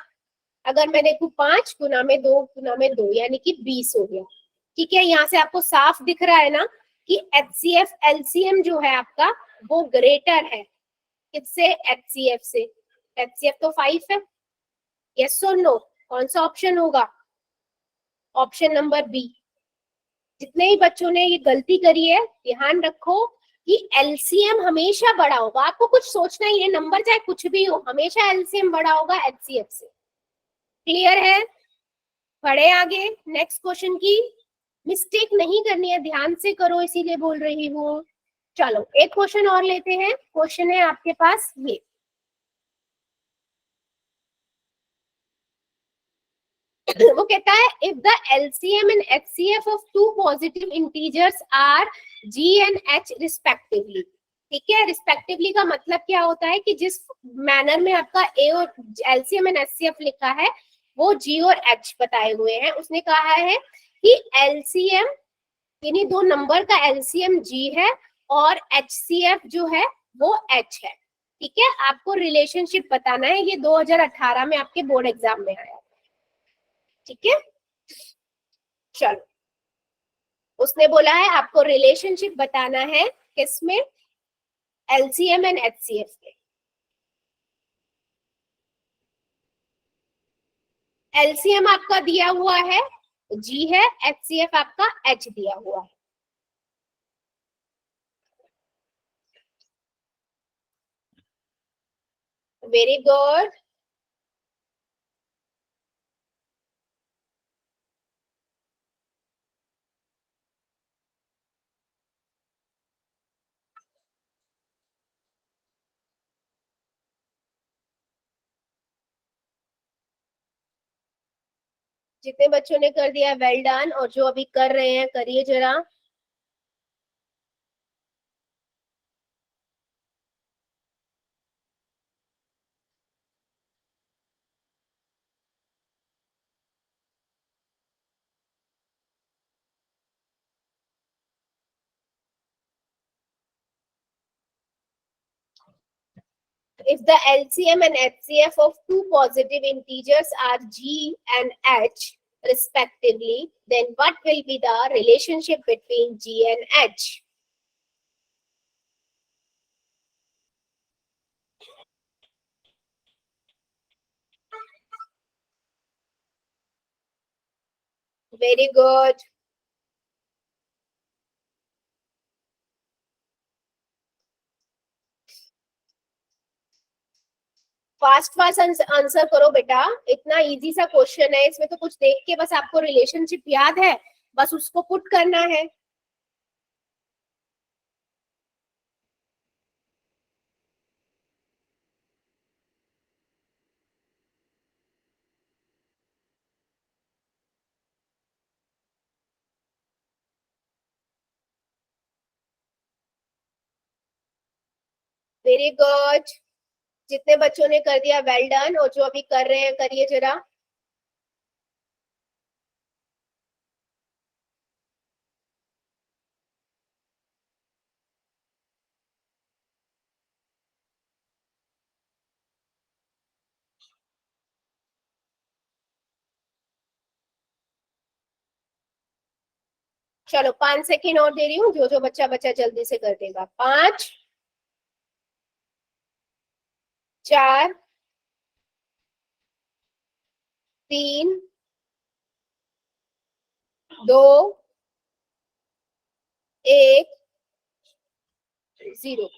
A: अगर मैं देखूं 5 गुना में 2 गुना में 2 यानी कि 20 हो गया, ठीक है। यहाँ से आपको साफ दिख रहा है ना कि HCF LCM जो है आपका वो ग्रेटर है किससे? HCF से। HCF तो 5 है, यस और नो? कौन सा ऑप्शन होगा? Option number B. जितने ही बच्चों ने ये गलती करी है, ध्यान रखो कि LCM हमेशा बड़ा होगा। आपको कुछ सोचना ही है, नंबर चाहे कुछ भी हो, हमेशा LCM बड़ा होगा HCF से। क्लियर है? पढ़े आगे। नेक्स्ट क्वेश्चन की मिस्टेक नहीं करनी है, ध्यान से करो, इसीलिए बोल रही हूँ। चलो एक क्वेश्चन और लेते हैं। क्वेश्चन है आपके पास ये, वो कहता है if the LCM and HCF of two positive integers are G and H respectively. ठीक है, रिस्पेक्टिवली का मतलब क्या होता है कि जिस मैनर में आपका A और LCM एंड HCF लिखा है वो G और H बताए हुए हैं। उसने कहा है कि LCM यानी 2 नंबर का LCM G है और HCF जो है वो H है, ठीक है। आपको रिलेशनशिप बताना है, ये 2018 में आपके बोर्ड एग्जाम में आया, ठीक है। चलो, उसने बोला है आपको रिलेशनशिप बताना है किसमें? LCM एंड HCF के। LCM आपका दिया हुआ है G है, HCF आपका H दिया हुआ है। Very good. जितने बच्चों ने कर दिया वेल डन, और जो अभी कर रहे हैं करिए जरा। If the LCM and HCF of two positive integers are G and H respectively, then what will be the relationship between G and H? Very good. Fast fast answer करो बेटा, इतना इजी सा क्वेश्चन है, इसमें तो कुछ देख के बस आपको रिलेशनशिप याद है, बस उसको पुट करना है। Very good. जितने बच्चों ने कर दिया वेल डन, और जो अभी कर रहे हैं करिए जरा। चलो 5 सेकेंड और दे रही हूँ, जो जो बच्चा बच्चा जल्दी से कर देगा। 5, 4, 3, 2, 1, 0।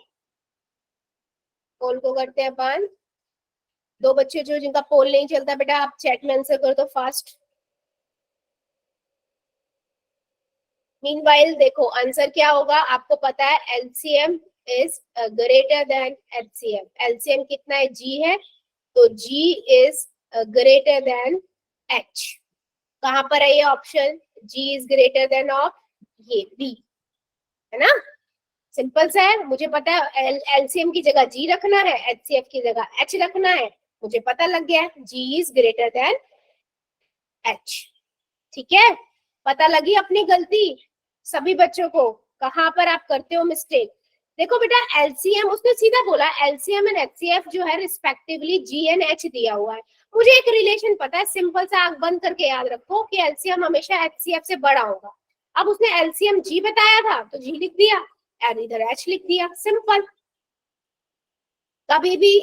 A: पोल को करते हैं बंद। दो बच्चे जो जिनका पोल नहीं चलता बेटा, आप चैट में आंसर कर दो फास्ट। मीनवाइल देखो आंसर क्या होगा, आपको पता है LCM is greater than HCF. LCM कितना है, जी है, तो G is greater than H. कहां पर है ये option, G is greater than of, ये बी है ना। सिंपल सा है, मुझे पता है एलसीएम की जगह जी रखना है, एचसीएफ की जगह एच रखना है, मुझे पता लग गया है, जी इज ग्रेटर देन एच। ठीक है, पता लगी अपनी गलती सभी बच्चों को, कहां पर आप करते हो मिस्टेक। देखो बेटा एलसीएम, उसने सीधा बोला एलसीएम एंड एचसीएफ जो है रिस्पेक्टिवली जी एंड एच दिया हुआ है। मुझे एक रिलेशन पता है, सिंपल सा आंख बंद करके याद रखो कि एलसीएम हमेशा एचसीएफ से बड़ा होगा। अब उसने एलसीएम जी बताया था तो जी लिख दिया, और इधर एच लिख दिया, सिंपल। कभी भी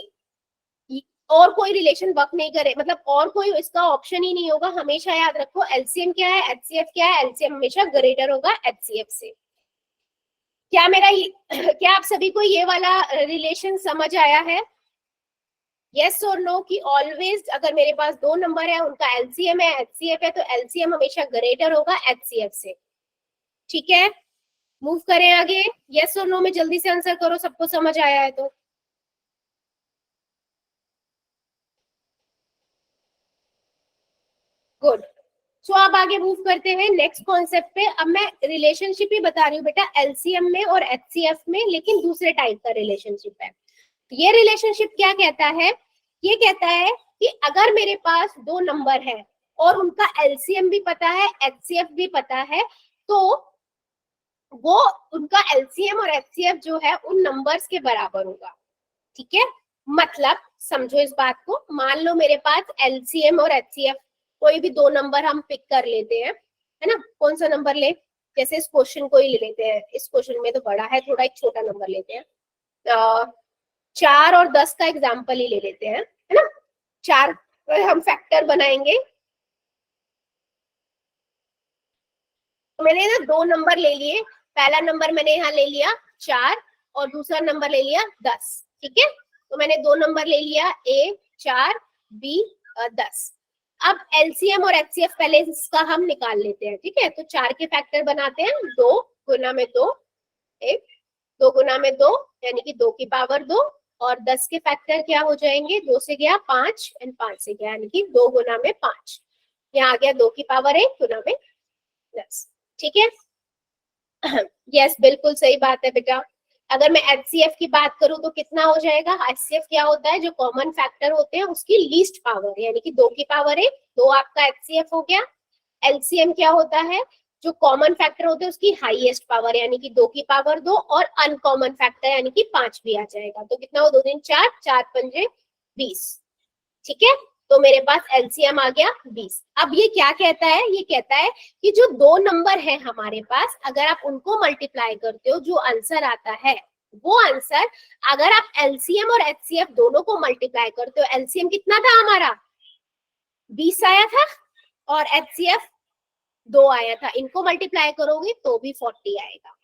A: और कोई रिलेशन वर्क नहीं करे, मतलब और कोई इसका ऑप्शन ही नहीं होगा। हमेशा याद रखो एलसीएम क्या है, एचसीएफ क्या है, एलसीएम हमेशा ग्रेटर होगा एचसीएफ से। क्या मेरा क्या आप सभी को ये वाला रिलेशन समझ आया है? यस और नो कि ऑलवेज अगर मेरे पास दो नंबर है, उनका एलसीएम है एचसीएफ है, तो एलसीएम हमेशा ग्रेटर होगा एचसीएफ से। ठीक है, मूव करें आगे। यस और नो में जल्दी से आंसर करो, सबको समझ आया है तो। गुड। सो अब आगे मूव करते हैं नेक्स्ट कॉन्सेप्ट पे। अब मैं रिलेशनशिप ही बता रही हूँ बेटा एलसीएम में और एचसीएफ में, लेकिन दूसरे टाइप का रिलेशनशिप है। ये रिलेशनशिप क्या कहता है, ये कहता है कि अगर मेरे पास दो नंबर है और उनका एलसीएम भी पता है एचसीएफ भी पता है, तो वो उनका एलसीएम और एचसीएफ जो है उन नंबर्स के बराबर होगा। ठीक है, मतलब समझो इस बात को। मान लो मेरे पास एलसीएम और एचसीएफ कोई भी दो नंबर हम पिक कर लेते हैं, है ना। कौन सा नंबर ले, जैसे इस क्वेश्चन को ही ले लेते हैं, इस क्वेश्चन में तो बड़ा है थोड़ा, एक छोटा नंबर लेते हैं। 4 और 10 का एग्जाम्पल ही ले लेते हैं, है ना। 4 हम फैक्टर बनाएंगे, तो मैंने ना दो नंबर ले लिए। पहला नंबर मैंने यहाँ ले लिया 4 और दूसरा नंबर ले लिया 10। ठीक है, तो मैंने दो नंबर ले लिया, ए 4 बी 10। अब एलसीएम और एचसीएफ पहले इसका हम निकाल लेते हैं। ठीक है, तो 4 के फैक्टर बनाते हैं, 2 गुना में 2 1, 2 गुना में 2 यानी कि 2 की पावर 2, और 10 के फैक्टर क्या हो जाएंगे, 2 से गया 5 एंड 5 से गया, यानी कि 2 गुना में 5। यहाँ आ गया 2 की पावर 1 गुना में 10। ठीक है, यस बिल्कुल सही बात है बेटा। अगर मैं एचसीएफ की बात करूं तो कितना हो जाएगा, एचसीएफ क्या होता है, जो कॉमन फैक्टर होते हैं उसकी लीस्ट पावर, यानी कि 2 की पावर 1, 2 आपका एचसीएफ हो गया। एलसीएम क्या होता है, जो कॉमन फैक्टर होते हैं उसकी हाईएस्ट पावर, यानी कि 2 की पावर 2, और अनकॉमन फैक्टर यानी कि 5 भी आ जाएगा। तो कितना हो, 2 दिन 4, 4 पंजे 20। ठीक है, तो मेरे पास एलसीएम आ गया 20। अब ये क्या कहता है, ये कहता है कि जो दो नंबर है हमारे पास, अगर आप उनको मल्टीप्लाई करते हो, जो आंसर आता है वो आंसर, अगर आप एलसीएम और एचसीएफ दोनों को मल्टीप्लाई करते हो, एलसीएम कितना था हमारा 20 आया था और एचसीएफ 2 आया था, इनको मल्टीप्लाई करोगे तो भी 40 आएगा।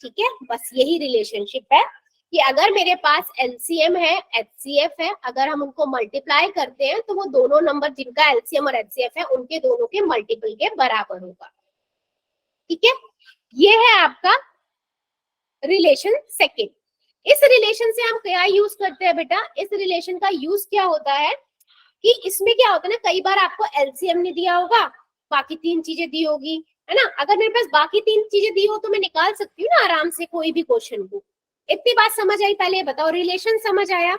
A: ठीक है, बस यही रिलेशनशिप है कि अगर मेरे पास एलसीएम है, एचसीएफ है, अगर हम उनको मल्टीप्लाई करते हैं तो वो दोनों नंबर जिनका एलसीएम और एचसीएफ है उनके दोनों के मल्टीपल के बराबर होगा। ठीक है, ये है आपका रिलेशन सेकंड। इस रिलेशन से हम क्या यूज करते हैं बेटा, इस रिलेशन का यूज क्या होता है कि इसमें क्या होता है ना, कई बार आपको एलसीएम नहीं दिया होगा, बाकी 3 चीजें दी होगी, है ना। अगर मेरे पास बाकी 3 चीजें दी हो तो मैं निकाल सकती हूँ ना आराम से कोई भी क्वेश्चन को। इतनी बात समझ आई? पहले बताओ, रिलेशन समझ आया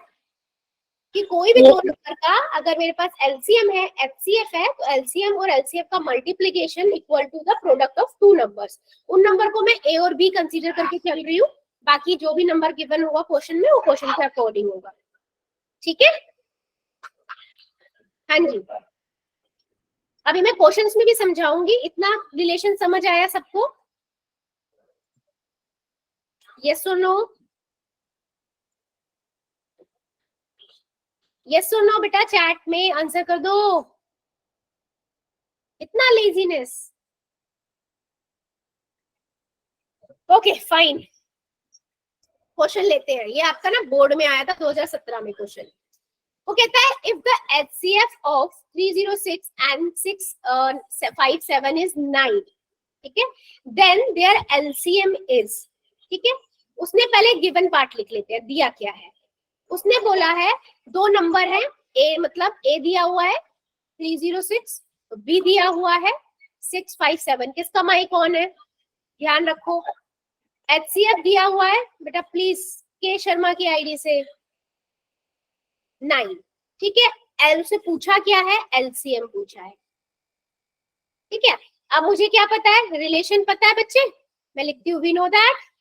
A: कि कोई भी दो नंबर का अगर मेरे पास एलसीएम है, एचसीएफ है, तो एलसीएम और एलसीएफ का multiplication equal to the product of 2 numbers. उन नंबर को मैं ए और बी कंसीडर करके चल रही हूँ, बाकी जो भी नंबर गिवन होगा क्वेश्चन में वो क्वेश्चन के अकॉर्डिंग होगा। ठीक है, हाँ जी। अभी मैं क्वेश्चंस में भी समझाऊंगी। इतना रिलेशन समझ आया सबको? यस और नो? यस और नो बेटा, चैट में आंसर कर दो। इतना लेजीनेस? ओके फाइन, क्वेश्चन लेते हैं। ये आपका ना बोर्ड में आया था 2017 में क्वेश्चन। वो कहता है if the HCF of 306 and 657 is 9, ठीक है, देन देयर एलसीएम इज, ठीक है। उसने पहले गिवन पार्ट लिख लेते हैं, दिया क्या है। उसने बोला है 2 नंबर है, ए मतलब ए दिया हुआ है 306, बी दिया हुआ है 657। किसका माई कौन है, ध्यान रखो। एचसीएफ दिया हुआ है बेटा प्लीज के शर्मा की आईडी से 9, ठीक है। एल से पूछा क्या है, एलसीएम पूछा है, ठीक है। अब मुझे क्या पता है, रिलेशन पता है बच्चे, मैं लिखती हूँ वी नो दैट।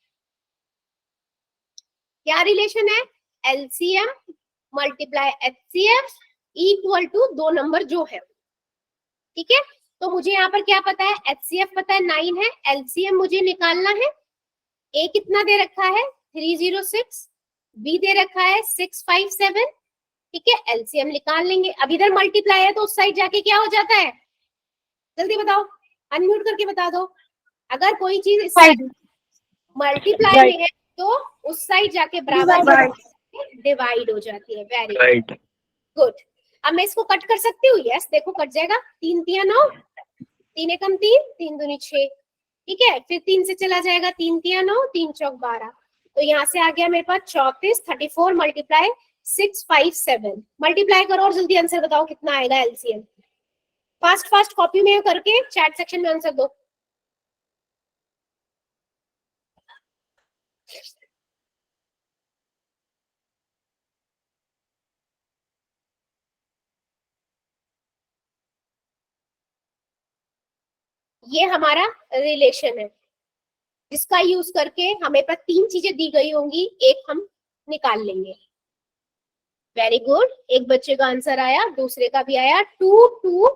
A: क्या रिलेशन है, LCM multiply HCF equal to 2 number जो है, ठीक है। तो मुझे यहाँ पर क्या पता है, एचसीएफ पता है 9 है, एलसीएम मुझे निकालना है। ए कितना दे रखा है 306, बी दे रखा है 657, ठीक है। एलसीएम निकाल लेंगे। अब इधर मल्टीप्लाई है तो उस साइड जाके क्या हो जाता है, जल्दी बताओ, अनम्यूट करके बता दो। अगर कोई चीज इस साइड मल्टीप्लाई में है तो उस साइड जाके बराबर डिवाइड हो जाती है। Very good. अब मैं इसको कट कर सकती हूँ, यस देखो कट जाएगा। 3 तिया 9, 3 एकम 3, 3 दूनी 6, ठीक है। फिर 3 से चला जाएगा, 3 तिया 9, 3 चौक 12। तो यहाँ से आ गया मेरे पास 34, 34 मल्टीप्लाई 657। मल्टीप्लाई करो और जल्दी आंसर बताओ कितना आएगा एलसीएम। फास्ट फास्ट कॉपी में करके चैट सेक्शन में आंसर दो। ये हमारा रिलेशन है जिसका यूज करके हमें पर 3 चीजें दी गई होंगी, एक हम निकाल लेंगे। वेरी गुड, एक बच्चे का आंसर आया, दूसरे का भी आया 2 2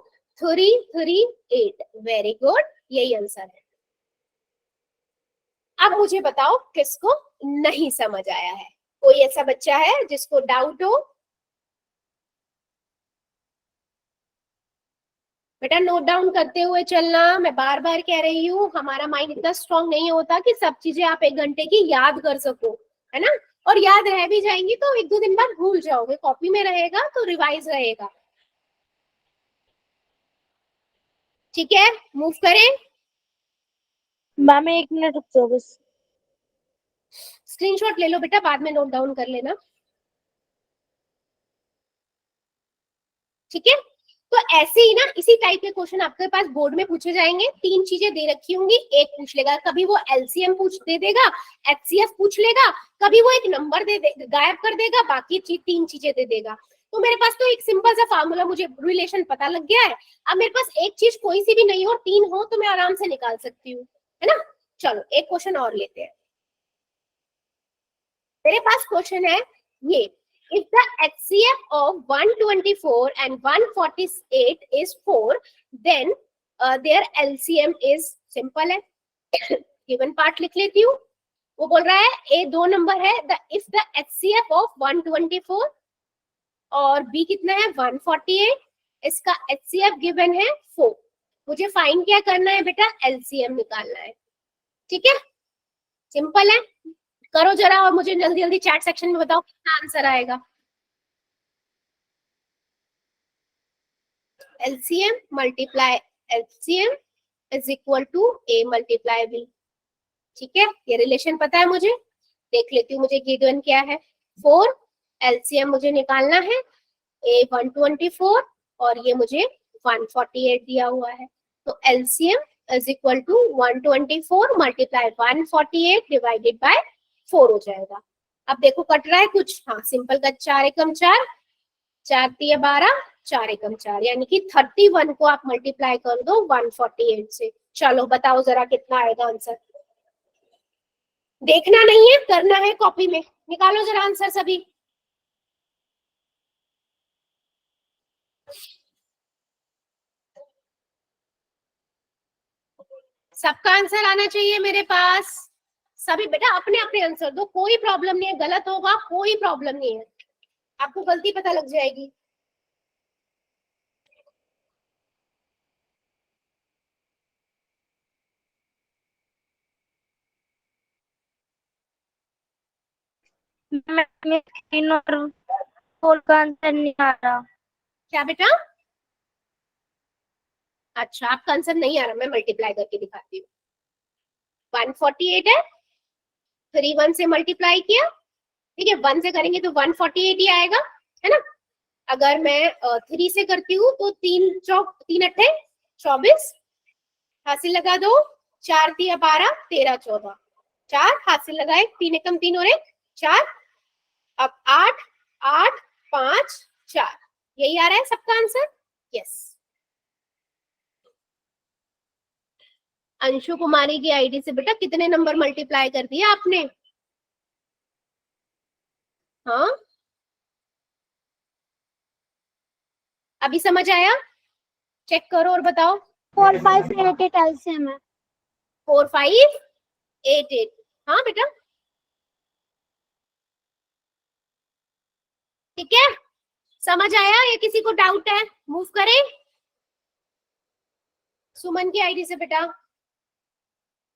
A: 3 3 8। वेरी गुड, यही आंसर है। अब मुझे बताओ किसको नहीं समझ आया है, कोई ऐसा बच्चा है जिसको डाउट हो? बेटा नोट डाउन करते हुए चलना, मैं बार बार कह रही हूँ, हमारा माइंड इतना स्ट्रांग नहीं होता कि सब चीजें आप 1 घंटे की याद कर सको, है ना। और याद रह भी जाएंगी तो 1-2 दिन बाद भूल जाओगे, कॉपी में रहेगा तो रिवाइज रहेगा। ठीक है, मूव करें।
C: मैम 1 मिनट रुक जाओ बस।
A: स्क्रीनशॉट ले लो बेटा, बाद में नोट डाउन कर लेना, ठीक है। तो ऐसे ही ना इसी टाइप के क्वेश्चन आपके पास बोर्ड में पूछे जाएंगे। 3 चीजें दे रखी होंगी, एक पूछ लेगा, कभी वो एलसीएम दे देगा, एचसीएफ पूछ लेगा, कभी वो एक नंबर गायब कर देगा, बाकी 3 चीजें दे देगा। तो मेरे पास तो एक सिंपल सा फार्मूला, मुझे रिलेशन पता लग गया है। अब मेरे पास एक चीज कोई सी भी नहीं हो, 3 हो तो मैं आराम से निकाल सकती हूँ, है ना। चलो एक क्वेश्चन और लेते हैं। मेरे पास क्वेश्चन है ये, if the HCF of 124 and 148 is 4, then their LCM is simple है। given part लिख लेती हूँ। वो बोल रहा है A 2 नंबर है, if the HCF of 124 और B कितना है 148, इसका HCF given है 4। मुझे फाइंड क्या करना है बेटा, एलसीएम निकालना है। ठीक है, सिंपल है, करो जरा और मुझे जल्दी जल्दी चैट सेक्शन में बताओ कितना आंसर आएगा। LCM multiply LCM is equal to A multiply B. ठीक है, ये रिलेशन पता है मुझे, देख लेती हूँ मुझे गिवन क्या है। 4 एलसीएम मुझे निकालना है, ए 124 और ये मुझे 148 दिया हुआ है। तो LCM is equal to 124 multiply 148 divided by 4 हो जाएगा। अब देखो कट रहा है कुछ, हाँ सिंपल का 4 एकम 4, 4 तिया 12, 4 एकम 4, यानी कि 31 को आप मल्टीप्लाई कर दो 148 से। चलो बताओ जरा कितना आएगा आंसर। देखना नहीं है, करना है कॉपी में, निकालो जरा आंसर सभी। सबका आंसर आना चाहिए मेरे पास। सभी बेटा अपने अपने आंसर दो, कोई प्रॉब्लम नहीं है, गलत होगा कोई प्रॉब्लम नहीं है, आपको गलती पता लग जाएगी।
D: मैंने स्क्रीन और फोन का आंसर नहीं आ रहा।
A: क्या बेटा? अच्छा आपका आंसर नहीं आ रहा, मैं मल्टीप्लाई करके दिखाती हूँ। 148 है, 3 1 से मल्टीप्लाई किया, ठीक है 1 से करेंगे तो 148 ही आएगा, है ना। अगर मैं 3 से करती हूँ तो 3 चौक 3 अट्ठे 24, हासिल लगा दो, 4 तिया 12, 13 14, 4 हासिल लगाए, 3 एकम 3 और 1 4, अब 8 8 5 4, यही आ रहा है सबका आंसर। यस, अंशु कुमारी की आईडी से बेटा कितने नंबर मल्टीप्लाई कर दिया आपने? हाँ अभी समझ आया? चेक करो और बताओ।
C: 4 5 8 8 एलसीएम है।
A: 4 5 8 8, हाँ बेटा ठीक है, समझ आया या किसी को डाउट है? मूव करें सुमन की आईडी से बेटा,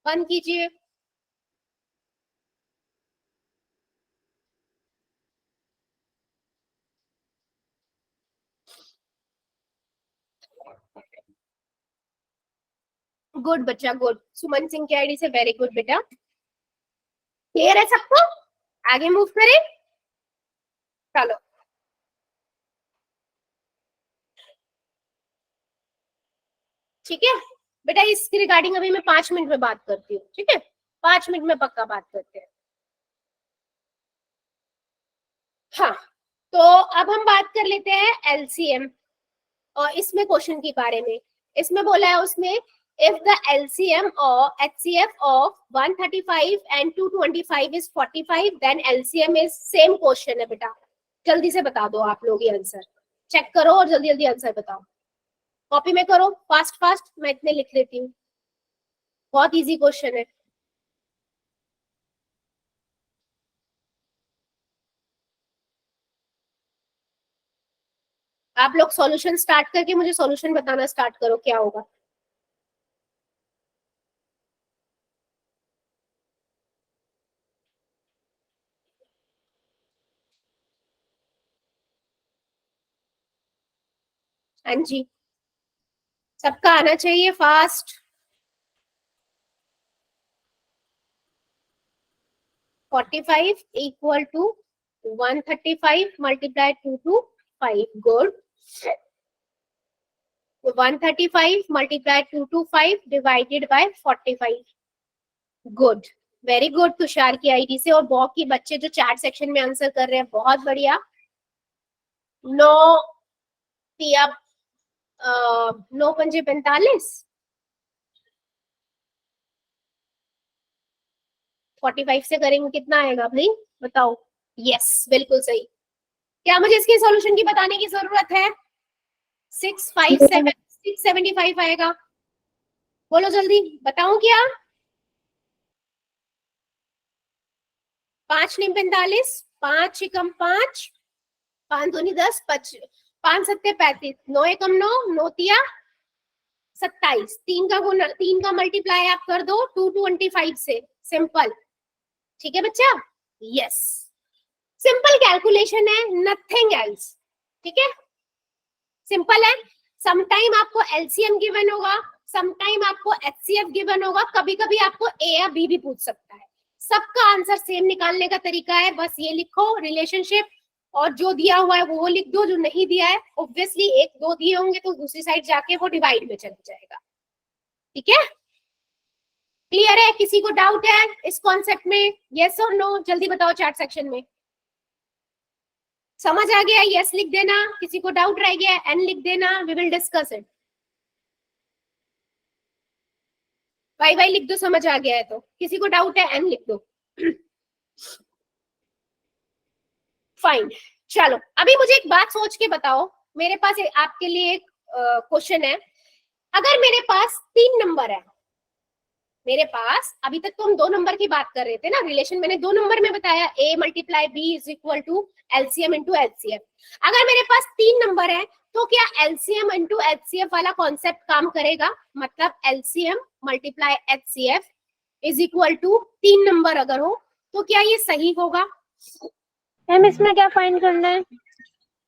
A: बंद कीजिए। गुड बच्चा गुड, सुमन सिंह की आईडी से वेरी गुड बेटा। क्लियर है सबको? आगे मूव करें, चलो ठीक है बेटा, इसके रिगार्डिंग अभी मैं 5 मिनट में बात करती हूँ, ठीक है 5 मिनट में पक्का बात करते हैं। हाँ तो अब हम बात कर लेते हैं एलसीएम, और इसमें क्वेश्चन के बारे में, इसमें बोला है उसने if the LCM or HCF of 135 and 225 is 45 then LCM is same question है बेटा। जल्दी से बता दो आप लोग ये आंसर, चेक करो और जल्दी जल्दी आंसर बताओ, कॉपी में करो फास्ट फास्ट, मैं इतने लिख लेती हूँ, बहुत इजी क्वेश्चन है। आप लोग सॉल्यूशन स्टार्ट करके मुझे सॉल्यूशन बताना स्टार्ट करो क्या होगा। हाँ जी सबका आना चाहिए fast. 45 equal to 135 multiplied 2 to 5, good। 135 multiplied 2 to 5 divided by 45, good very good Tushar की आईडी से, और बाकी बच्चे जो चैट सेक्शन में आंसर कर रहे हैं बहुत बढ़िया। 9 तिया 9 पंजे 45, 45 से करेंगे कितना आएगा भाई बताओ। यस बिल्कुल सही, क्या मुझे इसके सॉल्यूशन की बताने की जरूरत है? 657 675 आएगा, बोलो जल्दी बताऊं क्या? 5 नीम 45, 5 एकम 5, 5 दूनी 10, 5 7 35, 9 एकम 9, 9 तिया 27, 3 का मल्टीप्लाई आप कर दो 225 से, सिंपल। ठीक है बच्चा, यस, सिंपल कैलकुलेशन है, नथिंग एल्स। ठीक है, सिंपल है। समटाइम आपको एलसीएम गिवन होगा, समटाइम आपको एचसीएफ गिवन होगा, कभी कभी आपको ए या बी भी पूछ सकता है। सबका आंसर सेम निकालने का तरीका है, बस ये लिखो रिलेशनशिप, और जो दिया हुआ है वो लिख दो, जो नहीं दिया है ऑब्वियसली 1 2 दिए होंगे तो दूसरी साइड जाके वो डिवाइड में चला जाएगा। ठीक है, क्लियर है? किसी को डाउट है इस कॉन्सेप्ट में? यस और नो जल्दी बताओ चैट सेक्शन में। समझ आ गया? यस लिख देना, किसी को डाउट रह गया एन लिख देना, we will discuss it. Y Y लिख दो समझ आ गया है तो, किसी को डाउट है एन लिख दो। फाइन, चलो अभी मुझे एक बात सोच के बताओ, मेरे पास आपके लिए एक क्वेश्चन है। अगर मेरे पास 3 नंबर है, मेरे पास अभी तक तो हम 2 नंबर की बात कर रहे थे ना, रिलेशन मैंने 2 नंबर में बताया, a multiply b is equal to LCM into HCF. अगर मेरे पास 3 नंबर है तो क्या एलसीएम इंटू एचसीएफ वाला कॉन्सेप्ट काम करेगा? मतलब LCM multiply HCF is equal to 3 number अगर हो तो क्या ये सही होगा?
D: मैम इसमें क्या फाइंड करना है?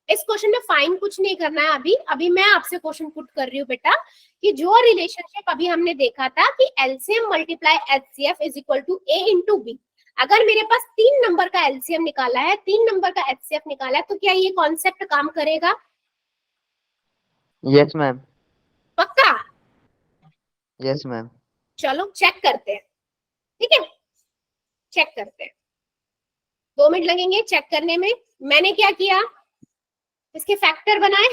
A: इस क्वेश्चन में फाइन कुछ नहीं करना है। अभी मैं आपसे क्वेश्चन पुट कर रही हूँ बेटा, कि जो रिलेशनशिप अभी हमने देखा था कि LCM multiply HCF is equal to A into B, अगर मेरे पास 3 नंबर का एलसीएम निकाला है, 3 नंबर का एचसीएफ निकाला है, तो क्या ये कॉन्सेप्ट काम करेगा?
B: Yes ma'am.
A: पक्का?
B: Yes ma'am.
A: चलो चेक करते हैं। ठीक है, चेक करते हैं, 2 मिनट लगेंगे चेक करने में। मैंने क्या किया, इसके फैक्टर बनाए,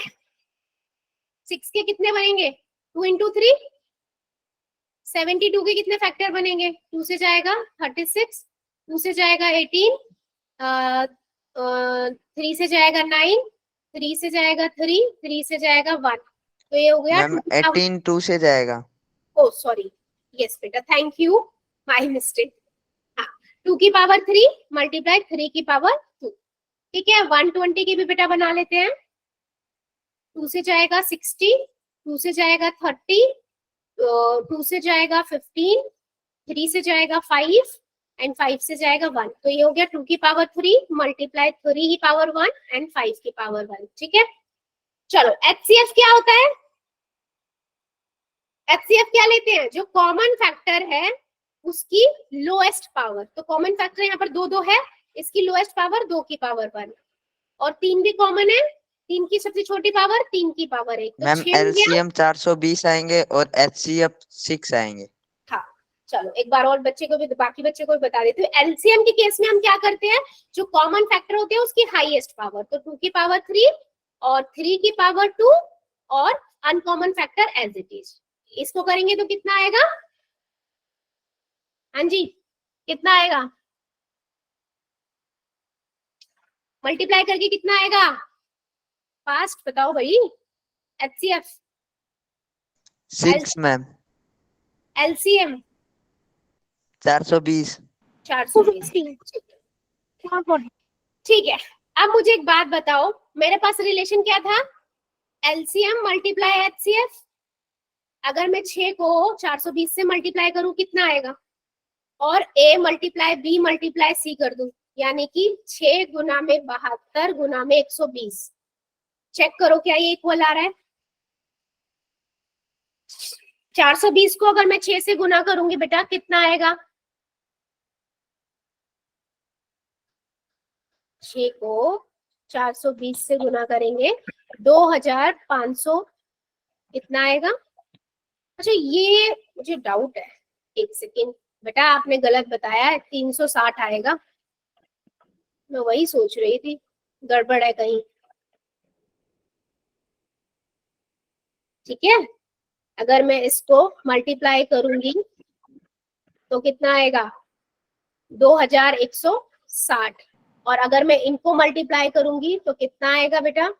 A: 6 के कितने बनेंगे? 2 इंटू 3, 72 के कितने फैक्टर बनेंगे? 2 से जाएगा 36, 2 से जाएगा 18, 3 से जाएगा 9, 3 से जाएगा 3, 3 से जाएगा 1, तो ये हो गया
B: मैम 18 2 से जाएगा।
A: ओ सॉरी, यस बेटा, थैंक यू, माय मिस्टेक। हाँ, 2 की पावर 3 मल्टीप्लाई 3 की पावर 2। ठीक है, 120 की भी बेटा बना लेते हैं। 2 से जाएगा 60, 2 से जाएगा 30, 2 से जाएगा 15, 3 से जाएगा 5 एंड 5 से जाएगा 1, तो ये हो गया 2 की पावर 3 मल्टीप्लाई 3 की पावर 1 एंड 5 की पावर 1। ठीक है, चलो एचसीएफ क्या होता है? एचसीएफ क्या लेते हैं? जो कॉमन फैक्टर है उसकी लोएस्ट पावर, तो कॉमन फैक्टर यहाँ पर 2 2 है, इसकी लोएस्ट पावर 2 की पावर 1, और 3 भी कॉमन है, 3 की सबसे छोटी पावर 3 की पावर 1, तो
B: मैम एलसीएम 420 आएंगे और एचसीएफ 6 आएंगे।
A: हाँ, चलो एक बार और बच्चे को भी, बाकी बच्चे को भी बता देती हूँ। एलसीएम के केस में हम क्या करते हैं, जो कॉमन फैक्टर होते हैं उसकी हाईएस्ट पावर, तो 2 की पावर 3 और 3 की पावर 2 और uncommon factor as it is. इसको करेंगे तो कितना आएगा? हाँ जी, कितना आएगा? मल्टीप्लाई करके कितना आएगा? फास्ट बताओ भाई। HCF
B: 6 ma'am.
A: एलसीएम
B: 420।
A: 420। ठीक है, अब मुझे एक बात बताओ, मेरे पास रिलेशन क्या था? LCM multiply HCF. अगर मैं 6 को 420 से मल्टीप्लाई करूं कितना आएगा? और a multiply b multiply c कर दूं, यानी कि 6 गुना में 72 गुना में 120। चेक करो क्या ये इक्वल आ रहा है? 420 को अगर मैं 6 से गुना करूंगी बेटा कितना आएगा? 6 को 420 से गुना करेंगे 2500, कितना आएगा? अच्छा ये मुझे डाउट है, एक सेकेंड बेटा, आपने गलत बताया है, 360 आएगा। मैं वही सोच रही थी, गड़बड़ है कहीं। ठीक है, अगर मैं इसको मल्टीप्लाई करूंगी तो कितना आएगा? 2160, और अगर मैं इनको मल्टीप्लाई करूंगी तो कितना आएगा बेटा?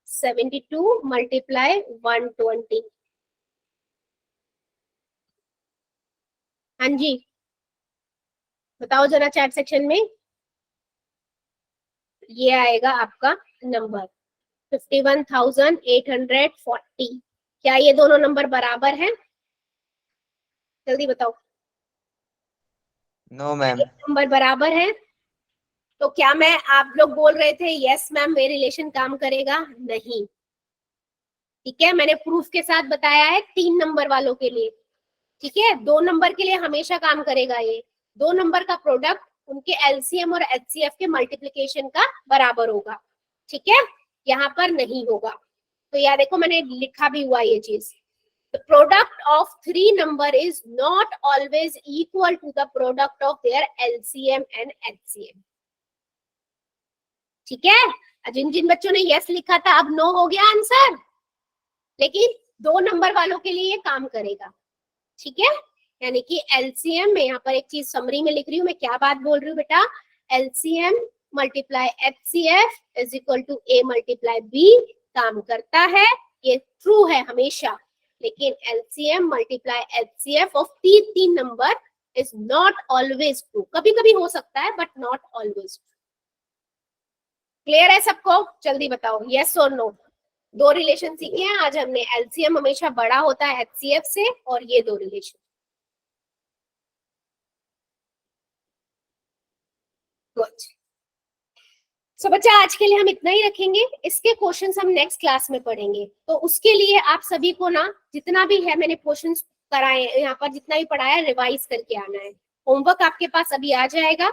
A: 72 मल्टीप्लाई 120। हाँ जी, बताओ जरा चैट सेक्शन में। ये आएगा आपका नंबर 51,840। क्या ये दोनों नंबर बराबर हैं? जल्दी बताओ।
B: No ma'am.
A: नंबर बराबर है। तो क्या मैं, आप लोग बोल रहे थे यस मैम वे रिलेशन काम करेगा? नहीं। ठीक है, मैंने प्रूफ के साथ बताया है 3 नंबर वालों के लिए। ठीक है, 2 नंबर के लिए हमेशा काम करेगा ये। 2 नंबर का प्रोडक्ट उनके एलसीएम और एचसीएफ के मल्टीप्लिकेशन का बराबर होगा। ठीक है, यहाँ पर नहीं होगा। तो यार देखो मैंने लिखा भी हुआ ये चीज। The product of 3 number is not always equal to the product of their LCM and HCM. ठीक है, जिन जिन बच्चों ने यस लिखा था अब नो हो गया आंसर, लेकिन 2 नंबर वालों के लिए ये काम करेगा। ठीक है, यानी कि एलसीएम में, यहाँ पर एक चीज समरी में लिख रही हूँ मैं, क्या बात बोल रही हूँ बेटा, LCM multiply HCF is equal to A multiply B काम करता है, ये ट्रू है हमेशा। लेकिन LCM multiply HCF of 3 number is not always true. कभी कभी हो सकता है बट नॉट ऑलवेज। क्लियर है सबको? जल्दी बताओ यस और नो। 2 रिलेशन सीखे हैं आज हमने, एलसीएम हमेशा बड़ा होता है एचसीएफ से, और ये 2 रिलेशन। गुड। सो बच्चा आज के लिए हम इतना ही रखेंगे, इसके क्वेश्चंस हम नेक्स्ट क्लास में पढ़ेंगे। तो उसके लिए आप सभी को ना जितना भी है मैंने क्वेश्चंस कराए यहाँ पर, जितना भी पढ़ाया रिवाइज करके आना है। होमवर्क आपके पास अभी आ जाएगा,